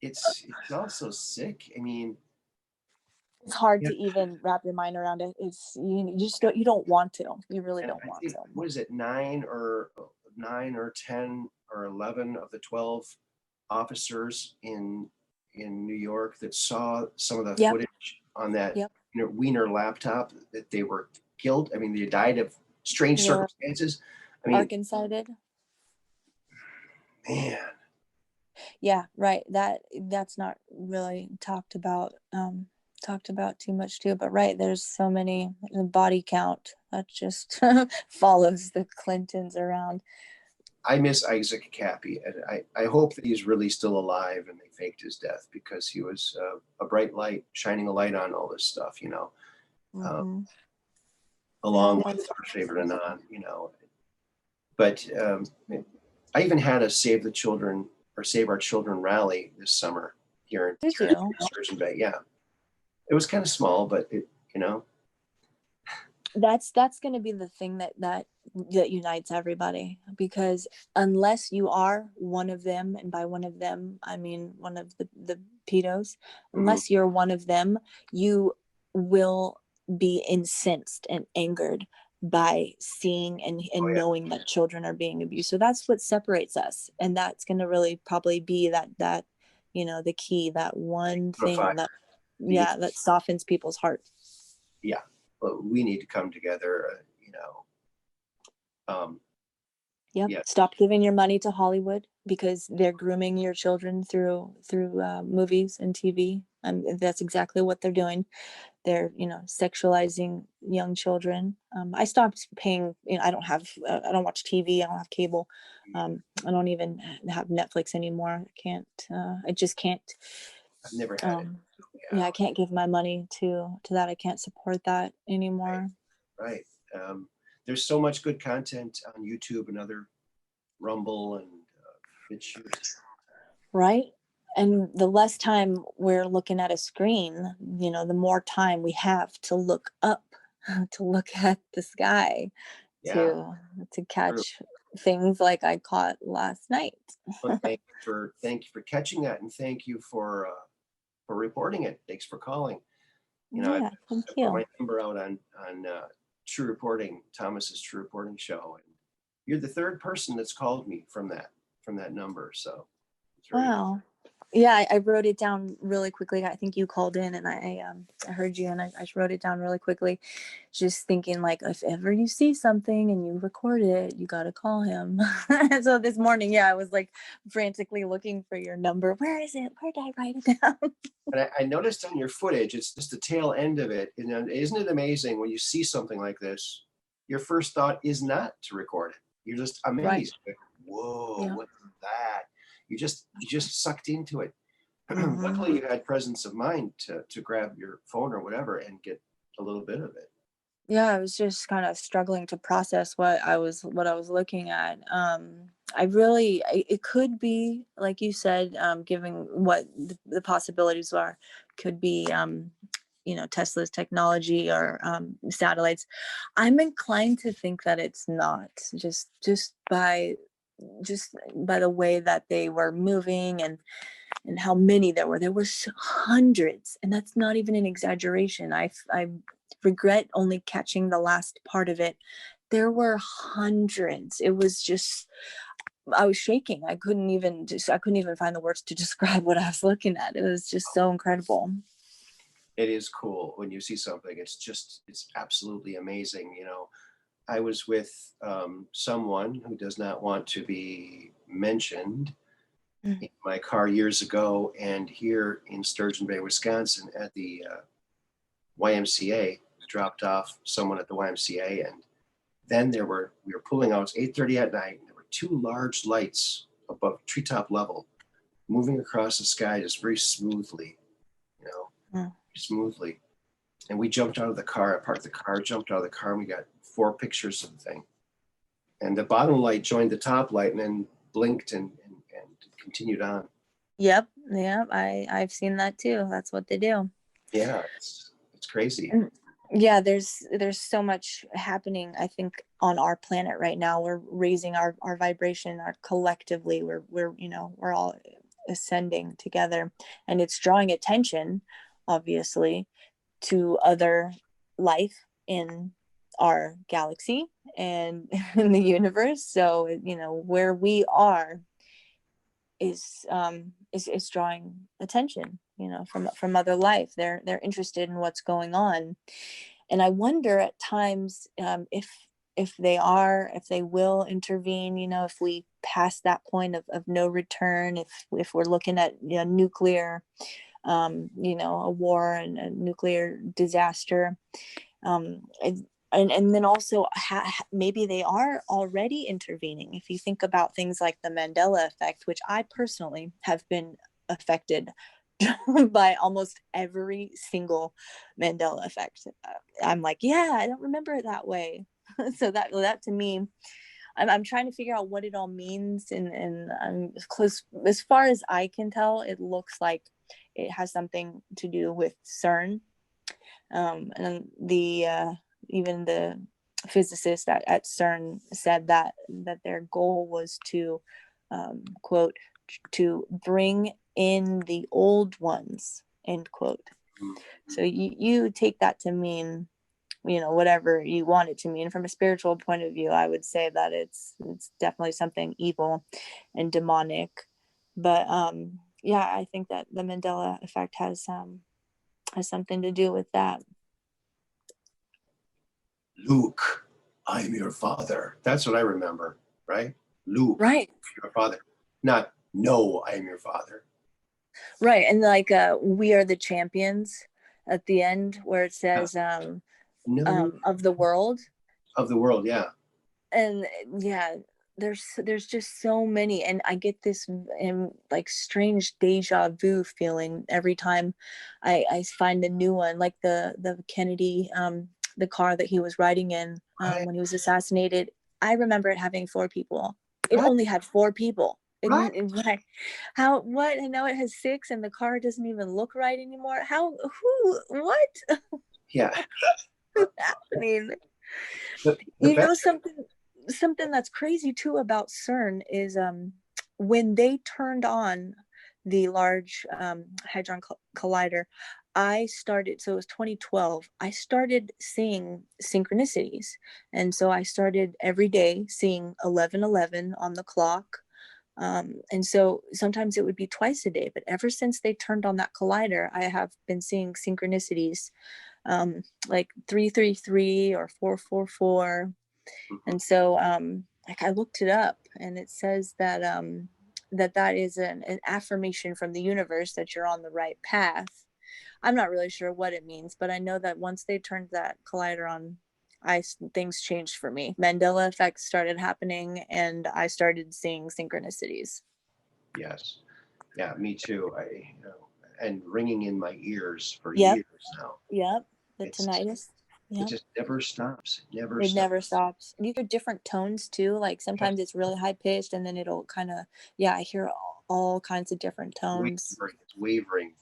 It's also sick. I mean, it's hard to even wrap your mind around it. It's you don't want to. You really don't want to. What is it? 9 or 10 or 11 of the 12 officers in New York that saw some of the footage on that Wiener laptop, that they were killed. I mean, they died of strange Where circumstances. I mean, Arkansas did. man, Yeah, right. That's not really talked about too much too, but right, there's so many, the body count that just follows the Clintons around. I miss Isaac Cappy, and I hope that he's really still alive and they faked his death, because he was a bright light, shining a light on all this stuff, Mm-hmm. along Yeah, with our favorite Anon. But I even had a Save the Children or Save Our Children rally this summer here in did you? Sturgeon Bay. Yeah, it was kind of small, but That's going to be the thing that unites everybody, because unless you are one of them, and by one of them I mean one of the pedos, mhm. unless you're one of them, you will be incensed and angered by seeing and Oh yeah, knowing that children are being abused. So that's what separates us, and that's going to really probably be that the key, that one unify thing that, the yeah, that softens people's hearts. yeah. But we need to come together. Yep. Yeah, Stop giving your money to Hollywood, because they're grooming your children through movies and TV. That's exactly what they're doing. They're sexualizing young children. I stopped paying. I don't watch TV. I don't have cable. I don't even have Netflix anymore. I can't. I just can't. I've never had it. Yeah, I can't give my money to that. I can't support that anymore. Right. There's so much good content on YouTube and other Rumble and BitChute. Right. And the less time we're looking at a screen, the more time we have to look up, to look at the sky, Yeah. to True. catch things like I caught last night. Well, thank you for catching that, and thank you for reporting it. Thanks for calling. I Yeah, thank put you. my number out on True Reporting, Thomas's True Reporting show, and you're the third person that's called me from that number. So it's very Wow. Yeah, I wrote it down really quickly. I think you called in, and I heard you, and I wrote it down really quickly, just thinking, like, if ever you see something and you record it, you got to call him. So this morning, yeah, I was like frantically looking for your number. Where is it? Where did I write it down? And I noticed on your footage, it's just the tail end of it. And isn't it amazing when you see something like this? Your first thought is not to record it. You're just amazed. Right. Like, whoa, Yeah. what's that? You just sucked into it. Mhm. Luckily, you had presence of mind to grab your phone or whatever and get a little bit of it. Yeah, I was just kind of struggling to process what I was looking at. It could be, like you said, given what the possibilities are, could be, Tesla's technology or satellites. I'm inclined to think that it's not, just by the way that they were moving, and how many there were. There were hundreds, and that's not even an exaggeration. I regret only catching the last part of it. There were hundreds. It was just, I was shaking. I couldn't even find the words to describe what I was looking at. It was just so incredible. It is cool when you see something. It's absolutely amazing. I was with someone who does not want to be mentioned in my car years ago, and here in Sturgeon Bay, Wisconsin, at the YMCA, dropped off someone at the YMCA, and then we were pulling out. It's 8:30 at night, and there were two large lights above treetop level, moving across the sky just very smoothly, smoothly. And we jumped out of the car. I parked the car, jumped out of the car, and we got 4 pictures of the thing. And the bottom light joined the top light, and then blinked and continued on. Yep. I've seen that too. That's what they do. Yeah, it's crazy. Yeah, there's so much happening, I think, on our planet right now. We're raising our vibration, our collectively, we're all ascending together, and it's drawing attention, obviously, to other life in our galaxy and in the universe. So where we are is drawing attention, from other life. They're interested in what's going on. And I wonder at times, if if they will intervene, if we pass that point of no return, if we're looking at nuclear, a war and a nuclear disaster, and then also maybe they are already intervening. If you think about things like the Mandela effect, which I personally have been affected by almost every single Mandela effect. I'm like, yeah, I don't remember it that way. So that to me, I'm trying to figure out what it all means, and I'm close, as far as I can tell, it looks like it has something to do with CERN, and even the physicist at CERN said that their goal was to quote, to bring in the old ones, end quote. So you take that to mean, whatever you want it to mean. From a spiritual point of view, I would say that it's definitely something evil and demonic. But yeah, I think that the Mandela effect has something to do with that. Luke, I'm your father. That's what I remember, right? Luke, Right. your father. Not, no, I am your father. Right. And like we are the champions at the end, where it says No. of the world. Of the world, yeah. And yeah, there's just so many, and I get this like strange deja vu feeling every time I find a new one, like the Kennedy, the car that he was riding in Right. when he was assassinated. I remember it having 4 people. It Right. only had 4 people. Right. Like, how, what? I know it has 6, and the car doesn't even look right anymore. How? Who? What? Yeah. What's happening? Something that's crazy too about CERN is when they turned on the Large Hadron Collider, so it was 2012, I started seeing synchronicities. And so I started every day seeing 11:11 on the clock. And so sometimes it would be twice a day, but ever since they turned on that collider, I have been seeing synchronicities, like 333 or 444. And so like I looked it up, and it says that that is an affirmation from the universe that you're on the right path. I'm not really sure what it means, but I know that once they turned that collider on, things changed for me. Mandela effects started happening, and I started seeing synchronicities. Yes. Yeah, me too. And ringing in my ears for Yep. years now. Yep. The tinnitus. It Yep. just never stops. It never stops. You hear different tones too. Like sometimes it's really high pitched, and then it'll kind of, I hear all kinds of different tones. It's wavering.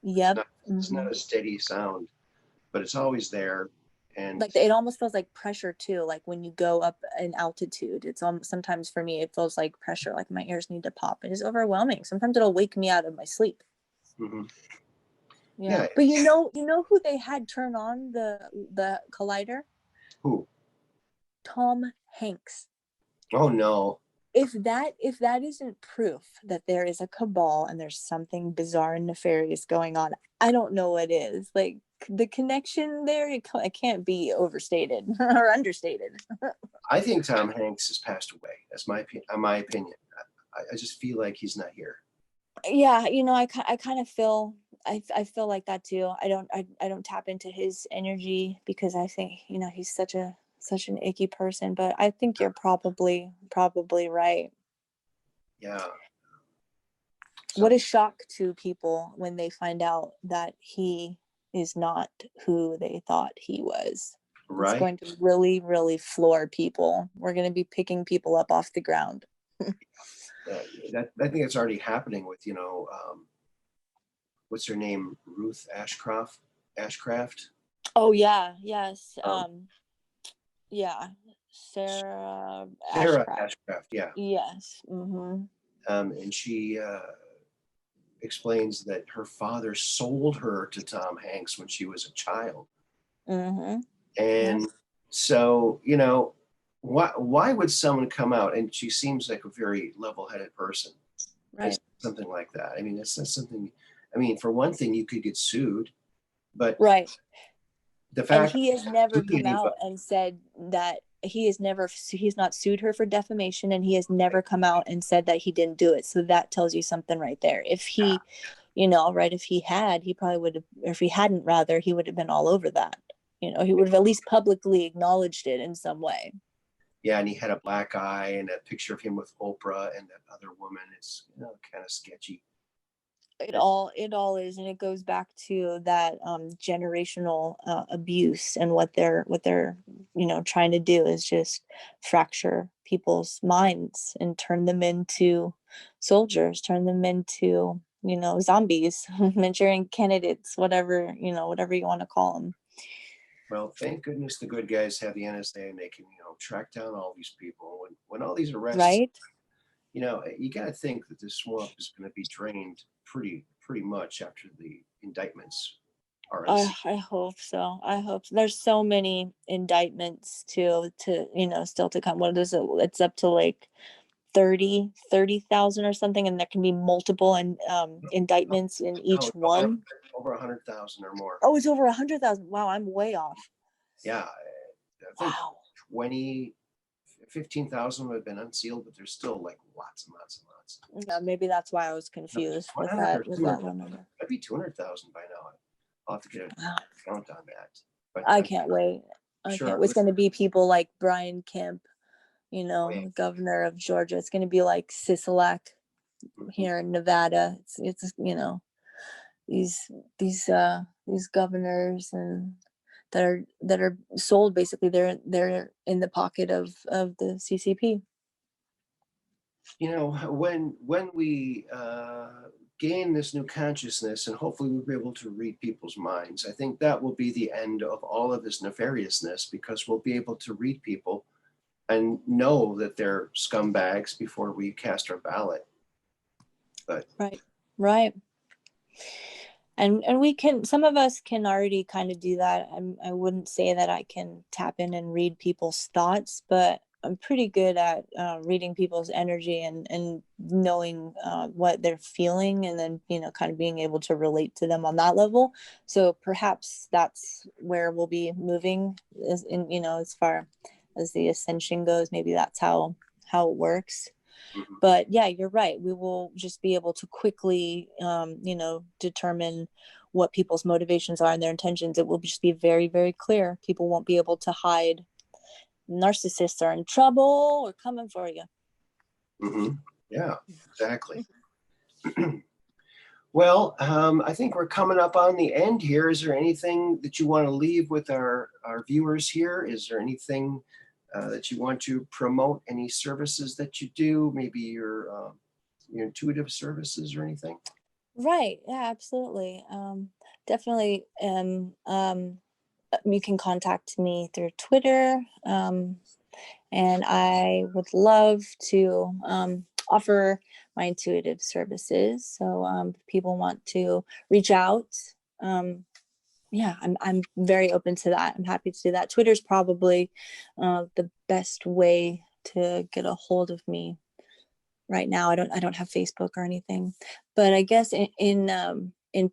Yep. It's not a steady sound, but it's always there. And like it almost feels like pressure too. Like when you go up in altitude, it's sometimes for me it feels like pressure. Like my ears need to pop. It is overwhelming. Sometimes it'll wake me out of my sleep. mm-hmm. Yeah. But you know who they had turn on the collider? Who? Tom Hanks. Oh no. If that isn't proof that there is a cabal and there's something bizarre and nefarious going on, I don't know what is. Like the connection there, it can't be overstated or understated. I think Tom Hanks has passed away. That's my opinion. I just feel like he's not here. Yeah, I kind of feel I feel like that too. I don't tap into his energy because I think he's such an icky person. But I think you're probably right. Yeah. What a shock to people when they find out that he is not who they thought he was. Right. It's going to really, really floor people. We're going to be picking people up off the ground. I think it's already happening with, what's her name? Ruth Ashcraft. Oh yeah. Yes. Yeah. Sarah Ashcraft. Yeah. Yes. Mm-hmm. And she explains that her father sold her to Tom Hanks when she was a child. Mm-hmm. And so, why would someone come out, and she seems like a very level-headed person, right? Something like that. I mean, it's not something. I mean, for one thing, you could get sued, but right. The fact and he has never come out and said that he's not sued her for defamation, and he has never come out and said that he didn't do it. So that tells you something right there. If he, right, if he had, he probably would have, or if he hadn't, rather, he would have been all over that. He would have at least publicly acknowledged it in some way. Yeah, and he had a black eye and a picture of him with Oprah and that other woman. It's kind of sketchy. It all is, and it goes back to that generational abuse, and what they're trying to do is just fracture people's minds and turn them into soldiers, turn them into zombies, Manchurian candidates, whatever you want to call them. Well, thank goodness the good guys have the NSA, and they can track down all these people. When all these arrests, right? You got to think that this swamp is going to be drained pretty much after the indictments are unsealed. I hope so. There's so many indictments to still to come. What is it? It's up to like 30,000 or something, and there can be multiple indictments in each one. Over 100,000 or more. Oh, it's over 100,000. Wow, I'm way off. Yeah, I think 15,000 have been unsealed, but there's still like lots and lots and lots. Yeah, maybe that's why I was confused with that number. Might be 200,000 by now. I'll have to get a count on that. But I can't wait. It's going to be people like Brian Kemp, governor of Georgia. It's going to be like Sisolak here in Nevada. It's these governors and that are sold, basically they're in the pocket of the CCP. When we gain this new consciousness, and hopefully we'll be able to read people's minds, I think that will be the end of all of this nefariousness, because we'll be able to read people and know that they're scumbags before we cast our ballot. But right. And we can, some of us can already kind of do that. I wouldn't say that I can tap in and read people's thoughts, but I'm pretty good at reading people's energy and knowing what they're feeling, and then kind of being able to relate to them on that level. So perhaps that's where we'll be moving, as far as the ascension goes. Maybe that's how it works. But yeah, you're right. We will just be able to quickly, determine what people's motivations are and their intentions. It will just be very, very clear. People won't be able to hide. Narcissists are in trouble. We're coming for you. Yeah, exactly. Well, I think we're coming up on the end here. Is there anything that you want to leave with our viewers here? Is there anything that you want to promote? Any services that you do? Maybe your intuitive services or anything? Right. Yeah, absolutely. Definitely. You can contact me through Twitter. And I would love to offer my intuitive services. So if people want to reach out, yeah, I'm very open to that. I'm happy to do that. Twitter's probably the best way to get a hold of me right now. I don't have Facebook or anything, but I guess in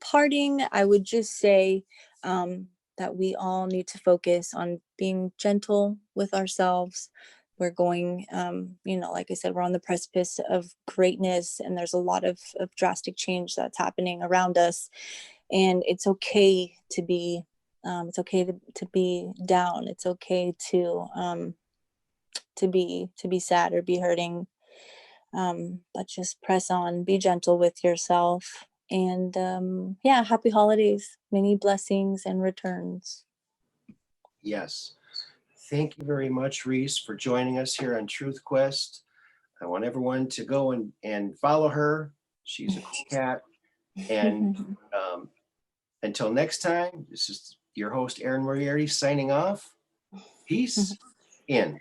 parting, I would just say that we all need to focus on being gentle with ourselves. We're going, like I said, we're on the precipice of greatness, and there's a lot of drastic change that's happening around us. And it's okay to be, to be down. It's okay to be sad or be hurting. But just press on, be gentle with yourself. And happy holidays, many blessings and returns. Yes. Thank you very much, Reece, for joining us here on Truth Quest. I want everyone to go and follow her. She's a cool cat. And until next time, this is your host, Aaron Moriarty, signing off. Peace in.